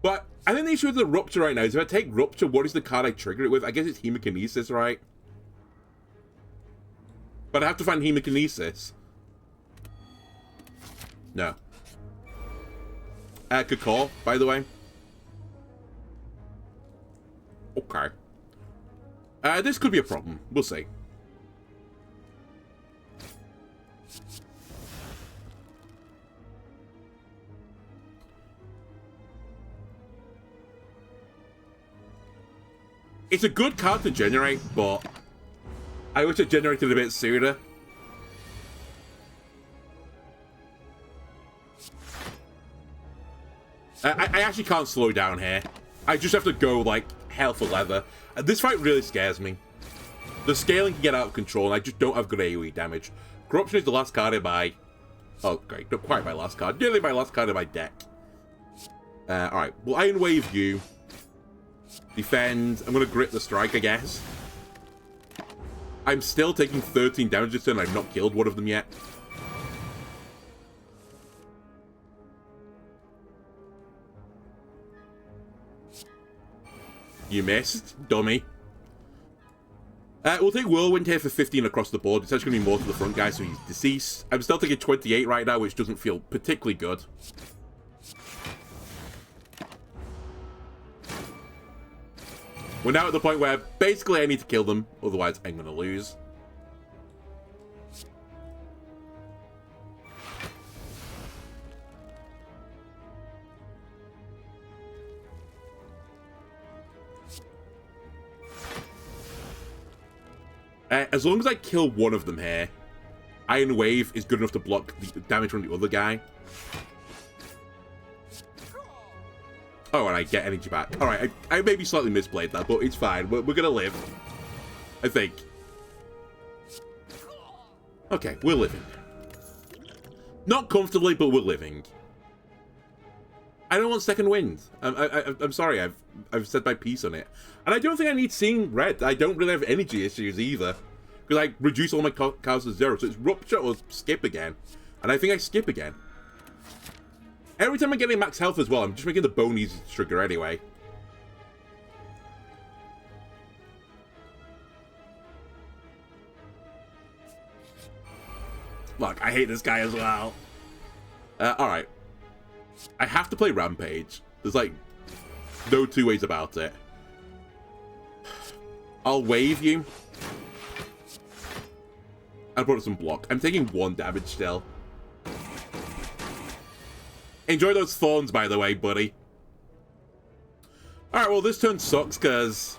But I think the issue with the Rupture right now is if I take Rupture, what is the card I trigger it with? I guess it's Hemokinesis, right? But I have to find Hemokinesis. No. Kakor, by the way. Okay. This could be a problem. We'll see. It's a good card to generate, but I wish it generated a bit sooner. I actually can't slow down here. I just have to go, like, hell for leather. This fight really scares me. The scaling can get out of control, and I just don't have good AoE damage. Corruption is the last card in my... Oh, great. Not quite my last card. Nearly my last card in my deck. Alright. Well, Iron Wave you. Defend. I'm going to grit the strike, I guess. I'm still taking 13 damage this turn. I've not killed one of them yet. You missed, dummy. We'll take Whirlwind here for 15 across the board. It's actually going to be more to the front guy, so he's deceased. I'm still taking 28 right now, which doesn't feel particularly good. We're now at the point where basically I need to kill them, otherwise I'm going to lose. As long as I kill one of them here, Iron Wave is good enough to block the damage from the other guy. Oh, and I get energy back. Alright, I maybe slightly misplayed that, but it's fine. We're gonna live. I think. Okay, we're living. Not comfortably, but we're living. I don't want second wind. I'm sorry, I've said my piece on it. And I don't think I need seeing red. I don't really have energy issues either. Because I reduce all my cards to 0. So it's Rupture or skip again. And I think I skip again. Every time I'm getting max health as well, I'm just making the bone easy to trigger anyway. Look, I hate this guy as well. Alright. I have to play Rampage. There's, like, no two ways about it. I'll wave you. I'll put up some block. I'm taking 1 damage still. Enjoy those thorns, by the way, buddy. Alright, well, this turn sucks because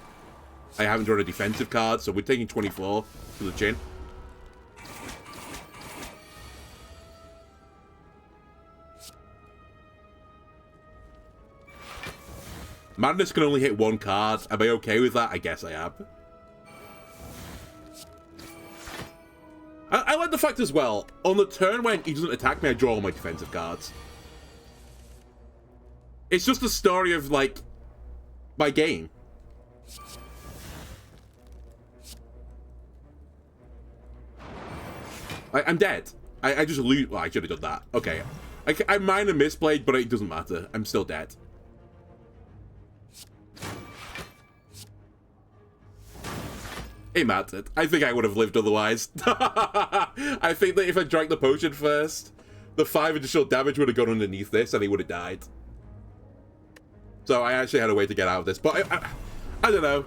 I haven't drawn a defensive card, so we're taking 24 to the chin. Madness can only hit 1 card. Am I okay with that? I guess I am. I like the fact as well, on the turn when he doesn't attack me, I draw all my defensive cards. It's just the story of, like, my game. I'm dead. I just lose. Well, I should have done that. Okay. I minor misplayed, but it doesn't matter. I'm still dead. It mattered. I think I would have lived otherwise. I think that if I drank the potion first, the 5 additional damage would have gone underneath this and he would have died. So I actually had a way to get out of this, but I don't know.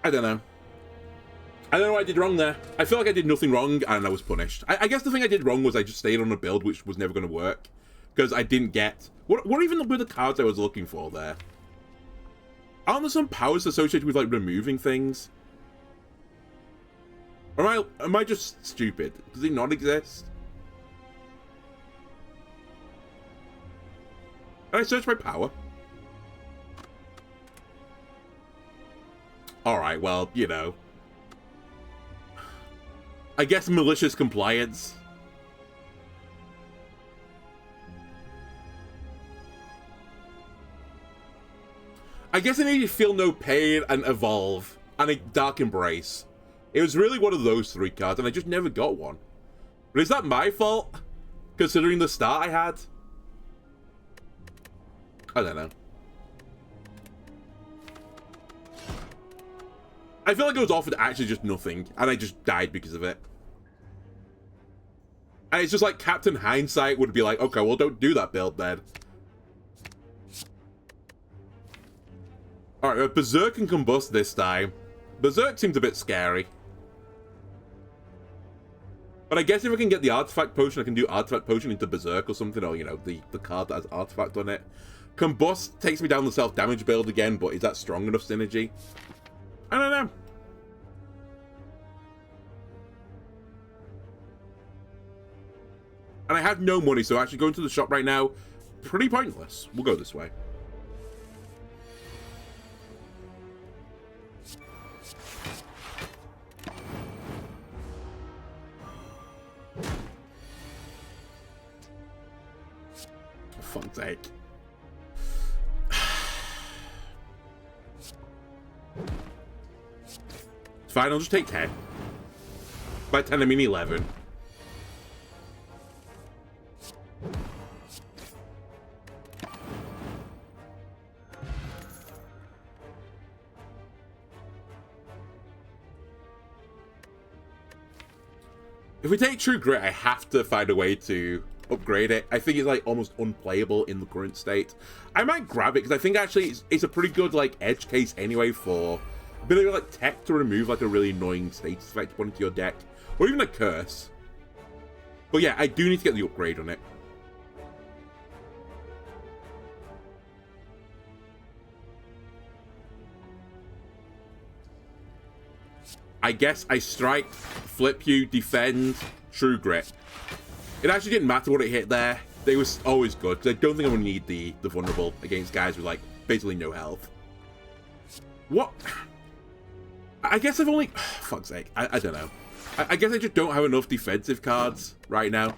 I don't know. I don't know what I did wrong there. I feel like I did nothing wrong and I was punished. I guess the thing I did wrong was I just stayed on a build which was never going to work. Because I didn't get... What even were the cards I was looking for there? Aren't there some powers associated with, like, removing things? Or am I just stupid? Does it not exist? Can I search my power? Alright, well, you know. I guess malicious compliance. I guess I needed to feel no pain and evolve. And a dark embrace. It was really one of those 3 cards, and I just never got one. But is that my fault? Considering the start I had? I don't know. I feel like I was offered actually just nothing, and I just died because of it. And it's just like Captain Hindsight would be like, okay, well, don't do that build then. Alright, Berserk can combust this time. Berserk seems a bit scary. But I guess if I can get the Artifact Potion, I can do Artifact Potion into Berserk or something, or, you know, the card that has Artifact on it. Combust takes me down the self-damage build again, but is that strong enough synergy? I don't know. And I have no money, so actually going to the shop right now, pretty pointless. We'll go this way. For fuck's sake. It's fine, I'll just take 10. By 10, I mean 11. If we take True Grit, I have to find a way to upgrade it. I think it's like almost unplayable in the current state. I might grab it because I think actually it's a pretty good like edge case anyway for a bit of like tech to remove like a really annoying status effect to put into your deck, or even a curse. But yeah, I do need to get the upgrade on it. I guess I strike, flip you, defend, True Grit. It actually didn't matter what it hit there. They was always good, because I don't think I'm going to need the vulnerable against guys with, like, basically no health. What? I guess I've only... Fuck's sake. I don't know. I guess I just don't have enough defensive cards right now.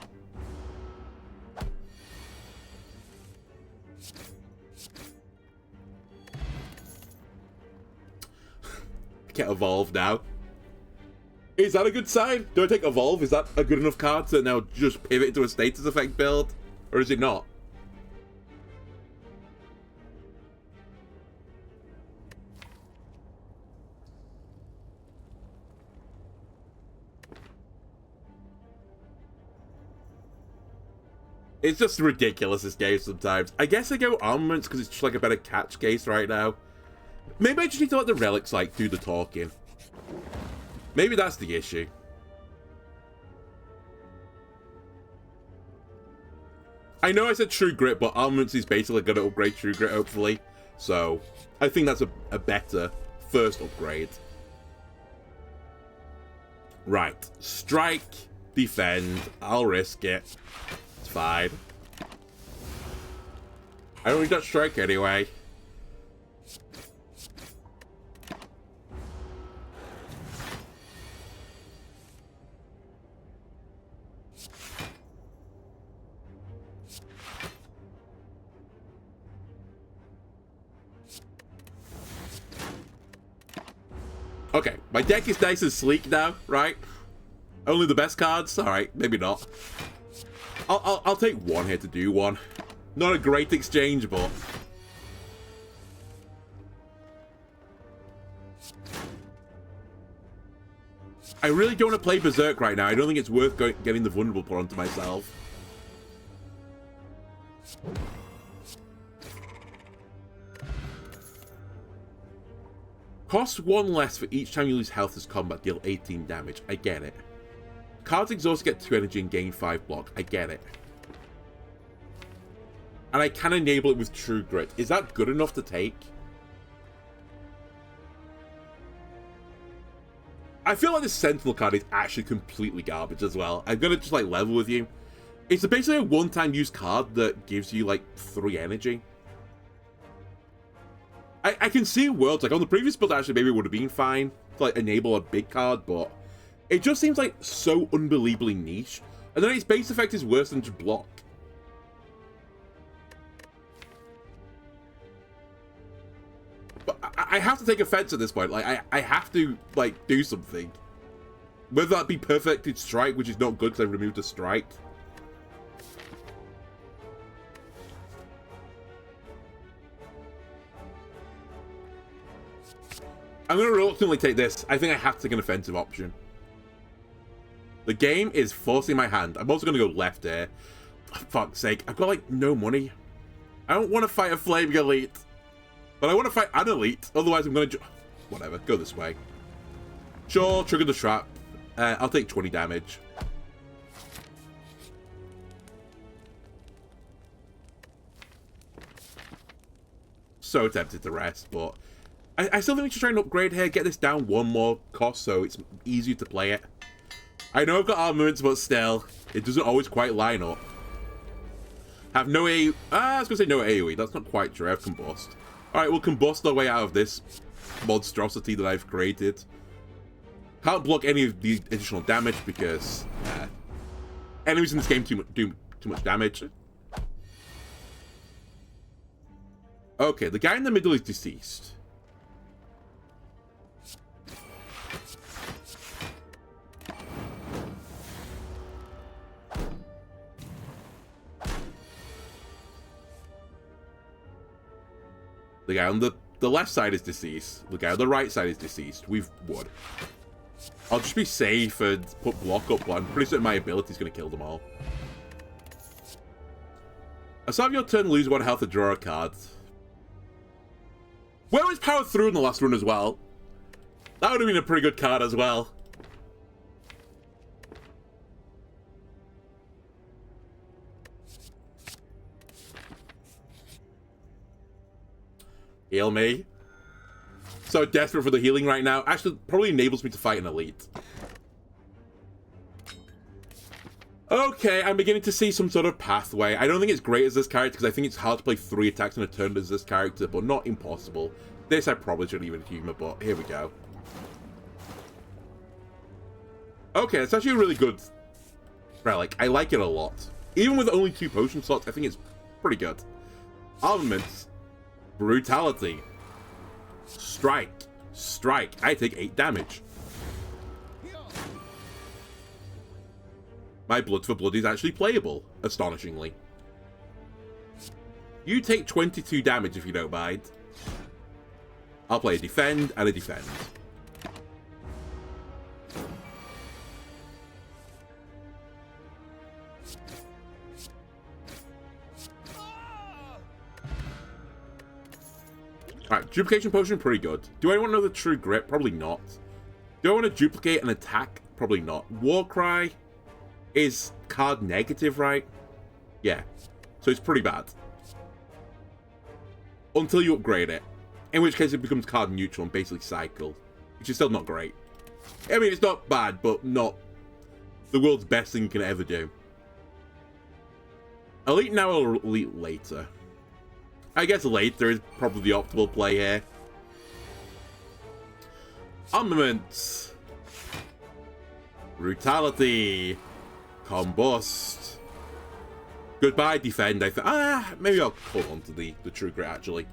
I can't evolve now. Is that a good sign? Do I take Evolve? Is that a good enough card to now just pivot into a status effect build? Or is it not? It's just ridiculous, this game, sometimes. I guess I go armaments because it's just like a better catch case right now. Maybe I just need to let the relics, like, do the talking. Maybe that's the issue. I know I said True Grit, but armaments is basically going to upgrade True Grit, hopefully. So, I think that's a better first upgrade. Right. Strike, defend. I'll risk it. It's fine. I don't need that strike anyway. Okay, my deck is nice and sleek now, right? Only the best cards? Alright, maybe not. I'll take one here to do one. Not a great exchange, but... I really don't want to play Berserk right now. I don't think it's worth getting the Vulnerable put onto myself. Cost 1 less for each time you lose health as combat, deal 18 damage. I get it. Cards exhaust, get 2 energy and gain 5 block. I get it. And I can enable it with True Grit. Is that good enough to take? I feel like the Sentinel card is actually completely garbage as well. I'm gonna just like level with you. It's basically a one-time use card that gives you like 3 energy. I can see worlds, like on the previous build actually maybe it would have been fine to like enable a big card, but it just seems like so unbelievably niche. And then its base effect is worse than just block. But I have to take offense at this point. Like I have to like do something. Whether that be perfected strike, which is not good because I removed a strike. I'm going to reluctantly take this. I think I have to take an offensive option. The game is forcing my hand. I'm also going to go left here. For fuck's sake. I've got, like, no money. I don't want to fight a Flaming Elite. But I want to fight an Elite. Otherwise, I'm going to... Whatever. Go this way. Sure, trigger the trap. I'll take 20 damage. So tempted to rest, but... I still think we should try and upgrade here, get this down 1 more cost so it's easier to play it. I know I've got armaments, but still, it doesn't always quite line up. Have no AoE. I was going to say no AoE, that's not quite true, I have Combust. Alright, we'll Combust our way out of this monstrosity that I've created. Can't block any of the additional damage because enemies in this game do too much damage. Okay, the guy in the middle is deceased. The guy on the left side is deceased. The guy on the right side is deceased. We've won. I'll just be safe and put block up, but I'm pretty certain my ability is going to kill them all. At the start of your turn, lose 1 health and draw a card. Where was Power Through in the last run as well? That would have been a pretty good card as well. Heal me. So desperate for the healing right now. Actually, probably enables me to fight an Elite. Okay, I'm beginning to see some sort of pathway. I don't think it's great as this character, because I think it's hard to play 3 attacks in a turn as this character, but not impossible. This I probably shouldn't even humor, but here we go. Okay, it's actually a really good relic. I like it a lot. Even with only 2 potion slots, I think it's pretty good. Armaments. Brutality. Strike. Strike. I take 8 damage. My Blood for Blood is actually playable, astonishingly. You take 22 damage if you don't mind. I'll play a Defend and a Defend. Alright, duplication potion, pretty good. Do I want another true grit? Probably not. Do I want to duplicate an attack? Probably not. Warcry is card negative, right? Yeah. So it's pretty bad. Until you upgrade it. In which case it becomes card neutral and basically cycle. Which is still not great. I mean, it's not bad, but not the world's best thing you can ever do. Elite now or elite later? I guess later is probably the optimal play here. Armaments. Brutality. Combust. Goodbye, defend. I think. Maybe I'll hold on to the true grit actually.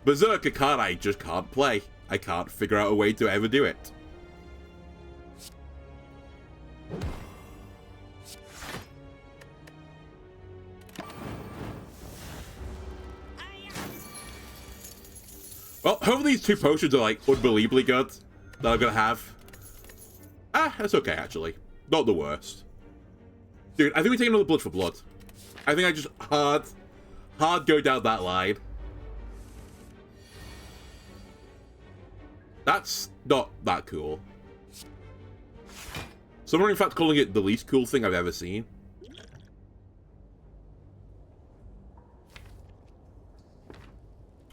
Berserker card I just can't play. I can't figure out a way to ever do it. Well, hopefully these two potions are like unbelievably good that I'm gonna have. That's okay actually. Not the worst. Dude, I think we take another blood for blood. I think I just hard go down that line. That's not that cool. Someone in fact calling it the least cool thing I've ever seen.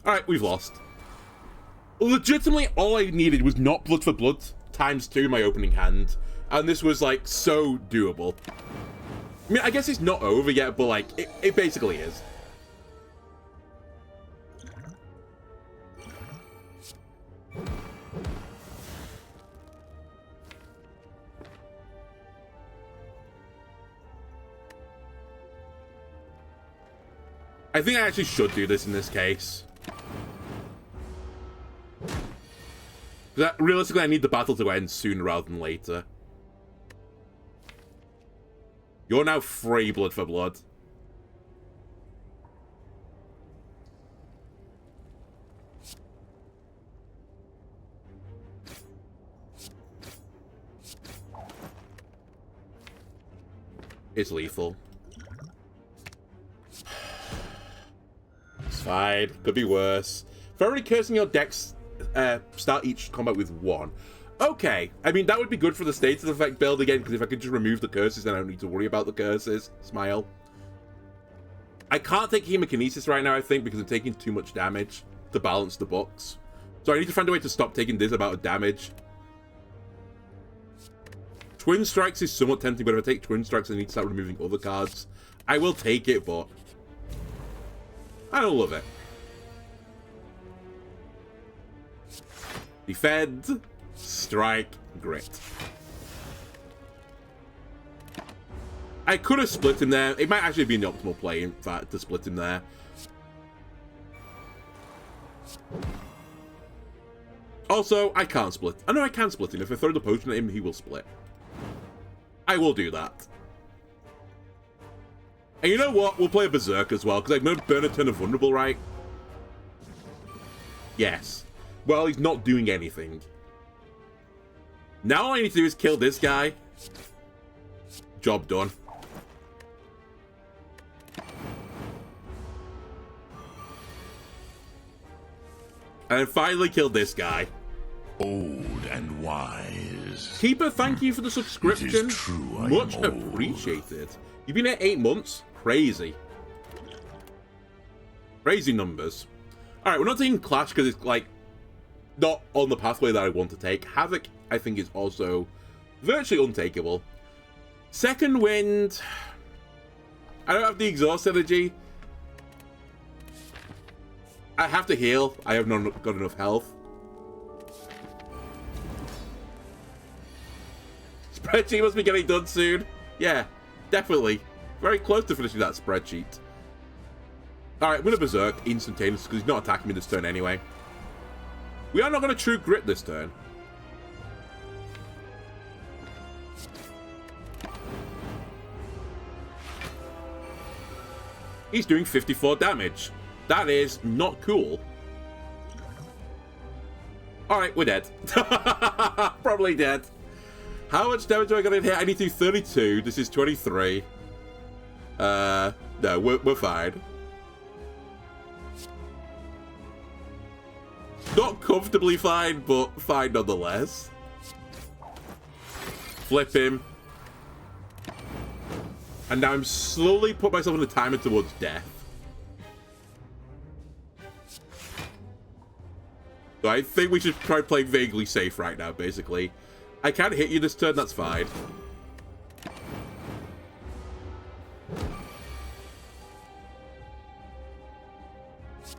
Alright, we've lost. Legitimately, all I needed was not blood for blood times 2 in my opening hand. And this was, like, so doable. I mean, I guess it's not over yet, but, like, it basically is. I think I actually should do this in this case. Realistically, I need the battle to end sooner rather than later. You're now free, blood for blood. It's lethal. It's fine. Could be worse. Thoroughly cursing your decks. Start each combat with 1. Okay, I mean, that would be good for the status effect build again, because if I could just remove the curses, then I don't need to worry about the curses. Smile. I can't take Hemokinesis right now, I think, because I'm taking too much damage to balance the books. So I need to find a way to stop taking this amount of damage. Twin Strikes is somewhat tempting, but if I take Twin Strikes, I need to start removing other cards. I will take it, but I don't love it. Defend, strike, grit. I could have split him there. It might actually be an optimal play, in fact, to split him there. Also, I can't split. I know I can split him. If I throw the potion at him, he will split. I will do that. And you know what? We'll play a Berserk as well, because I'm going to burn a turn of Vulnerable, right? Yes. Well, he's not doing anything. Now all I need to do is kill this guy. Job done. And then finally kill this guy. Old and wise. Keeper, thank you for the subscription. It is true, I Much am old. appreciated. You've been here 8 months. Crazy. Crazy numbers. Alright, we're not taking Clash because it's like not on the pathway that I want to take. Havoc, I think, is also virtually untakeable. Second Wind. I don't have the exhaust energy. I have to heal. I have not got enough health. Spreadsheet must be getting done soon. Yeah, definitely. Very close to finishing that spreadsheet. Alright, I'm going to Berserk instantaneous because he's not attacking me this turn anyway. We are not going to True Grit this turn. He's doing 54 damage. That is not cool. Alright, we're dead. Probably dead. How much damage do I got in here? I need to do 32. This is 23. No, we're fine. Not comfortably fine, but fine nonetheless. Flip him. And now I'm slowly putting myself in a timer towards death. So I think we should try to play vaguely safe right now, basically. I can't hit you this turn, that's fine.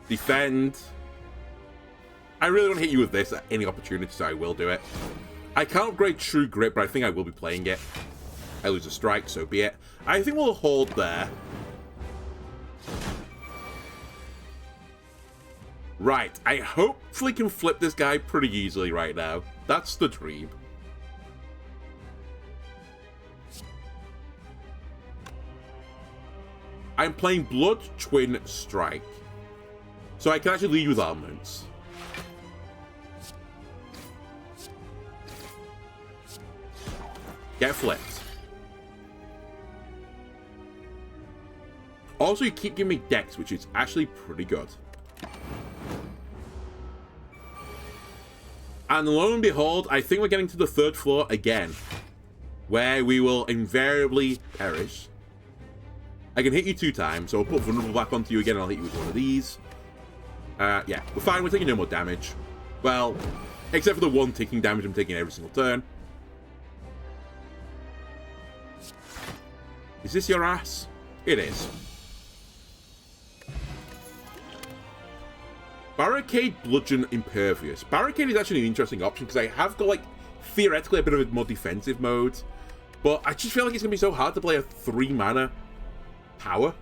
Defend. I really want to hit you with this at any opportunity, so I will do it. I can't upgrade True Grip, but I think I will be playing it. I lose a strike, so be it. I think we'll hold there. Right, I hopefully can flip this guy pretty easily right now. That's the dream. I'm playing Blood Twin Strike. So I can actually lead with armaments. Get flipped. Also, you keep giving me Dex, which is actually pretty good. And lo and behold, I think we're getting to the 3rd floor again, where we will invariably perish. I can hit you 2 times, so I'll put Vulnerable back onto you again, and I'll hit you with one of these. Yeah, we're fine, we're taking no more damage. Well, except for the 1 ticking damage I'm taking every single turn. Is this your ass? It is. Barricade, Bludgeon, Impervious. Barricade is actually an interesting option because I have got, like, theoretically a bit of a more defensive mode. But I just feel like it's going to be so hard to play a 3-mana power.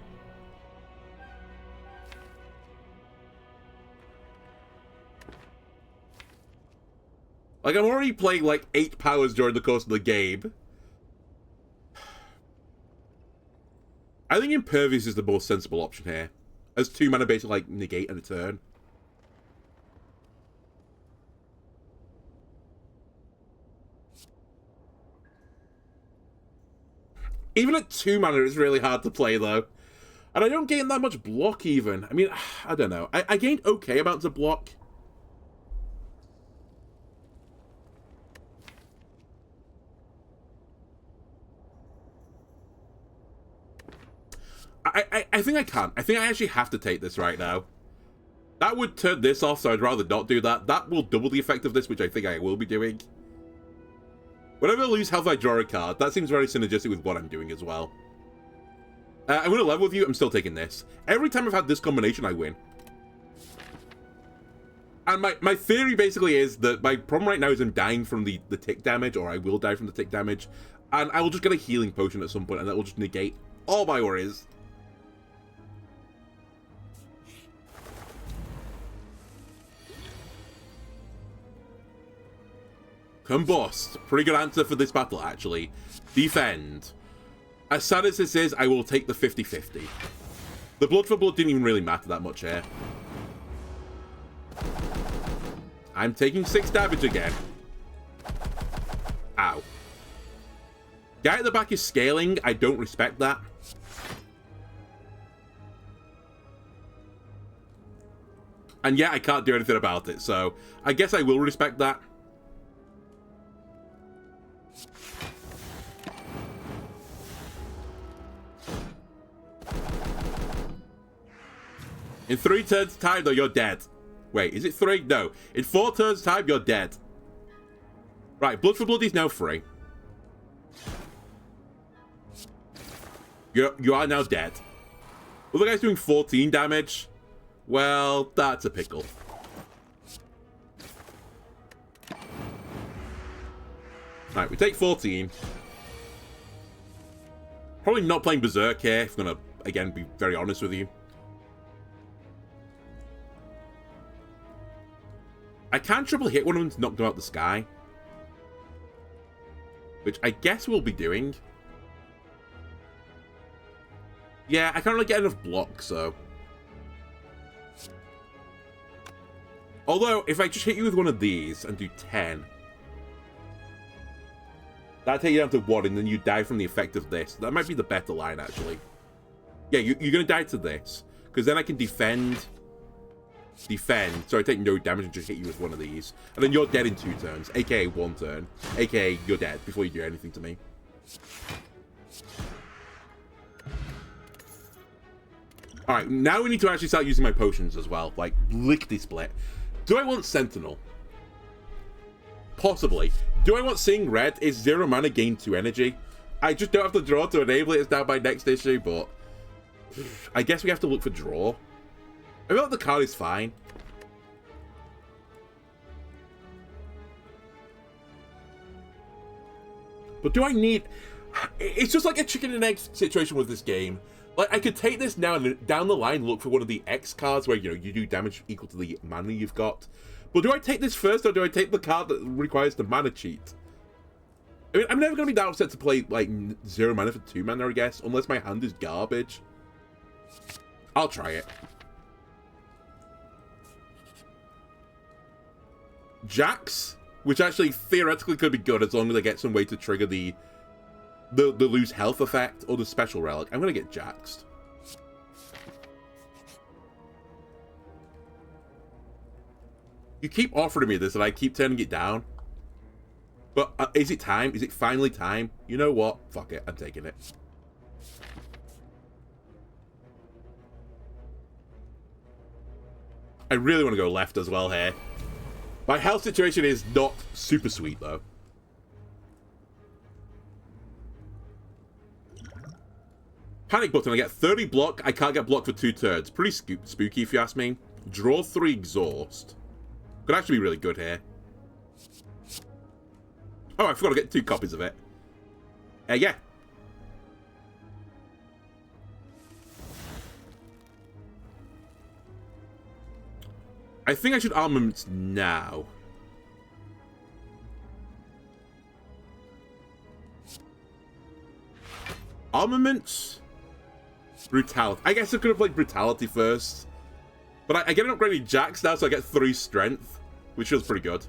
Like, I'm already playing, like, 8 powers during the course of the game. I think Impervious is the most sensible option here. As 2 mana basically, like, negate in a turn. Even at 2 mana, it's really hard to play, though. And I don't gain that much block, even. I mean, I don't know. I gained okay amounts of block. I think I can. I think I actually have to take this right now. That would turn this off, so I'd rather not do that. That will double the effect of this, which I think I will be doing. Whenever I lose health, I draw a card. That seems very synergistic with what I'm doing as well. I'm going to level with you. I'm still taking this. Every time I've had this combination, I win. And my theory basically is that my problem right now is I'm dying from the tick damage, or I will die from the tick damage. And I will just get a healing potion at some point, and that will just negate all my worries. Combust. Pretty good answer for this battle, actually. Defend. As sad as this is, I will take the 50-50. The blood for blood didn't even really matter that much here. I'm taking 6 damage again. Ow. Guy at the back is scaling. I don't respect that. And yeah, I can't do anything about it, so I guess I will respect that. In 3 turns' time, though, you're dead. Wait, is it 3? No. In 4 turns' time, you're dead. Right, Blood for Blood is now free. You are now dead. Other guy's doing 14 damage. Well, that's a pickle. Right, we take 14. Probably not playing Berserk here, if I'm going to, again, be very honest with you. I can triple hit one of them to knock them out the sky. Which I guess we'll be doing. Yeah, I can't really get enough block, so... Although, if I just hit you with one of these and do 10... That'll take you down to 1, and then you die from the effect of this. That might be the better line, actually. Yeah, you're gonna die to this. Because then I can defend, so I take no damage and just hit you with one of these. And then you're dead in 2 turns, aka 1 turn. Aka you're dead before you do anything to me. Alright, now we need to actually start using my potions as well. Like, lickety split. Do I want Sentinel? Possibly. Do I want Seeing Red? Is 0 mana, gain 2 energy. I just don't have to draw to enable it. It's down by next issue, but I guess we have to look for draw. I feel like the card is fine. But do I need... It's just like a chicken and egg situation with this game. Like, I could take this now and down the line look for one of the X cards where, you know, you do damage equal to the mana you've got. But do I take this first, or do I take the card that requires the mana cheat? I mean, I'm never going to be that upset to play, like, 0 mana for 2 mana, I guess, unless my hand is garbage. I'll try it. Jax, which actually theoretically could be good as long as I get some way to trigger the lose health effect or the special relic. I'm going to get Jaxed. You keep offering me this and I keep turning it down. But is it time? Is it finally time? You know what? Fuck it. I'm taking it. I really want to go left as well here. My health situation is not super sweet, though. Panic button. I get 30 block. I can't get blocked for 2 turns. Pretty spooky, if you ask me. Draw 3 exhaust. Could actually be really good here. Oh, I forgot to get 2 copies of it. Yeah. I think I should armaments now. Armaments? Brutality. I guess I could have played Brutality first. But I get an upgraded Jax now, so I get 3 strength, which feels pretty good.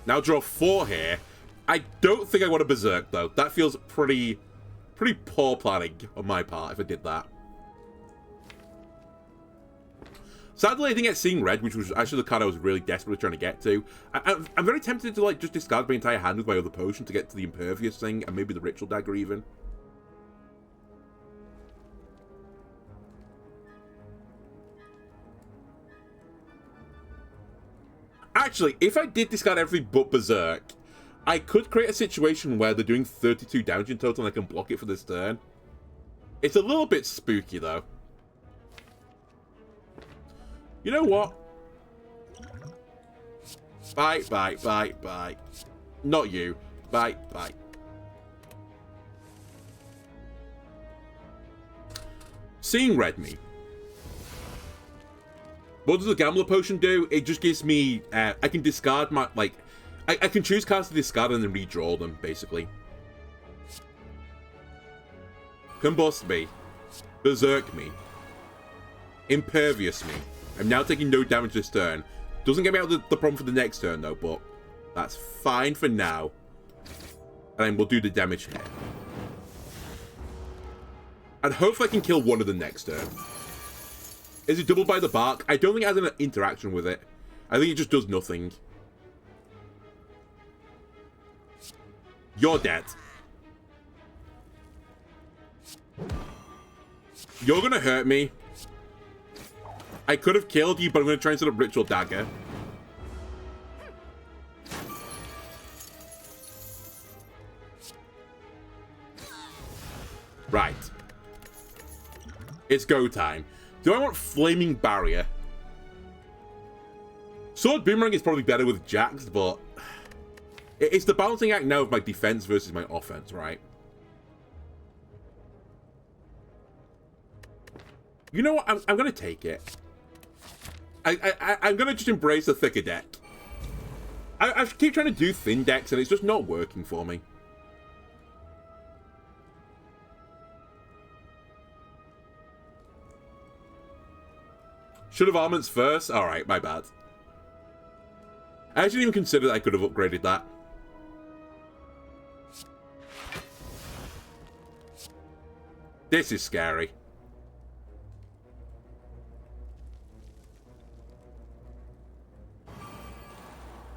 Now draw 4 here. I don't think I want a Berserk, though. That feels pretty poor planning on my part if I did that. Sadly, I didn't get Seeing Red, which was actually the card I was really desperately trying to get to. I'm very tempted to, like, just discard my entire hand with my other potion to get to the Impervious thing, and maybe the Ritual Dagger even. Actually, if I did discard everything but Berserk, I could create a situation where they're doing 32 damage in total and I can block it for this turn. It's a little bit spooky, though. You know what? Bye, bye, bye, bye. Not you. Bye, bye. Seeing Red me. What does the Gambler Potion do? It just gives me... I can discard my... Like, I can choose cards to discard and then redraw them, basically. Combust me. Berserk me. Impervious me. I'm now taking no damage this turn. Doesn't get me out of the problem for the next turn, though, but that's fine for now. And then we'll do the damage here. And hopefully I can kill one of the next turn. Is it doubled by the bark? I don't think it has an interaction with it. I think it just does nothing. You're dead. You're gonna hurt me. I could have killed you, but I'm gonna try and set up Ritual Dagger. Right. It's go time. Do I want Flaming Barrier? Sword Boomerang is probably better with Jax, but it's the balancing act now of my defense versus my offense, right? You know what? I'm going to take it. I'm going to just embrace the thicker deck. I keep trying to do thin decks, and it's just not working for me. Should have armaments first? Alright, my bad. I didn't even consider that I could have upgraded that. This is scary.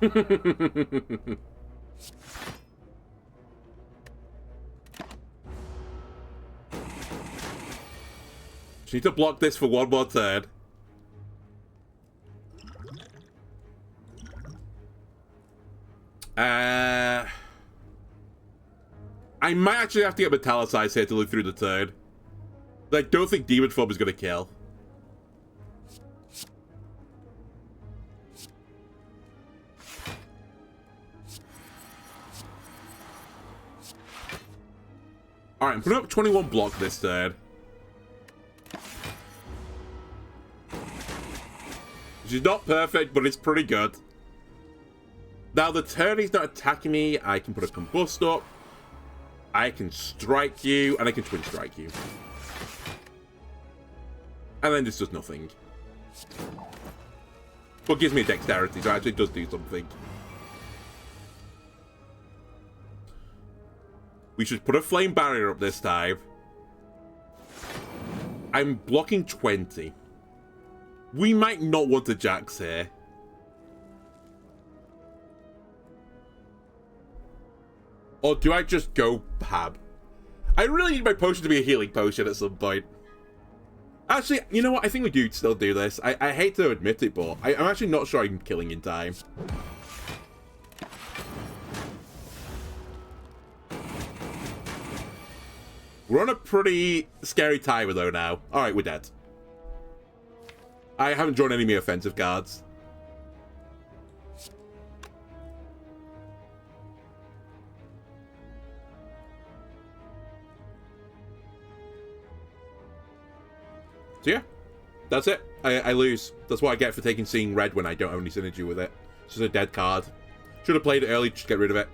Just need to block this for one more turn. I might actually have to get Metallicized here to live through the turn. I don't think Demon Form is going to kill. Alright, I'm putting up 21 block this turn. Which is not perfect, but it's pretty good. Now, the turn he's not attacking me, I can put a Combust up. I can strike you, and I can Twin Strike you. And then this does nothing. But gives me a Dexterity, so it actually does do something. We should put a Flame Barrier up this time. I'm blocking 20. We might not want to Jax here. Or do I just go Hab? I really need my potion to be a healing potion at some point. Actually, you know what? I think we do still do this. I hate to admit it, but I'm actually not sure I'm killing in time. We're on a pretty scary timer, though, now. Alright, we're dead. I haven't drawn any more offensive cards. So yeah, that's it. I lose. That's what I get for taking Seeing Red when I don't have any synergy with it. It's just a dead card. Should have played it early, just get rid of it.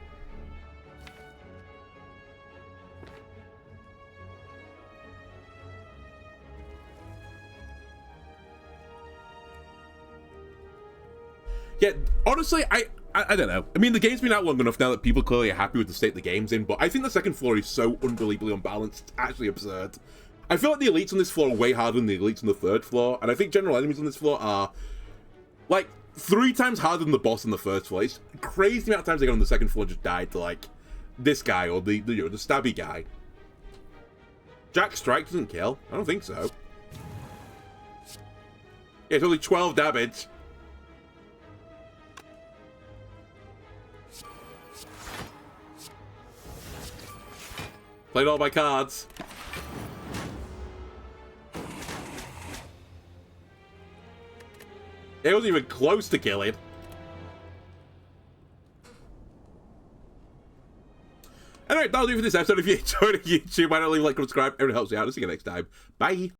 Yeah, honestly, I don't know. I mean, the game's been out long enough now that people clearly are happy with the state the game's in, but I think the second floor is so unbelievably unbalanced. It's actually absurd. I feel like the elites on this floor are way harder than the elites on the third floor, and I think general enemies on this floor are, like, 3 times harder than the boss on the first floor. It's crazy the amount of times I got on the second floor and just died to, like, this guy or the stabby guy. Jack Strike doesn't kill? I don't think so. Yeah, it's only 12 damage. Played all my cards. It wasn't even close to killing. Anyway, that'll do for this episode. If you enjoyed it, YouTube, why not leave a like and subscribe? Everyone helps me out. I'll see you next time. Bye.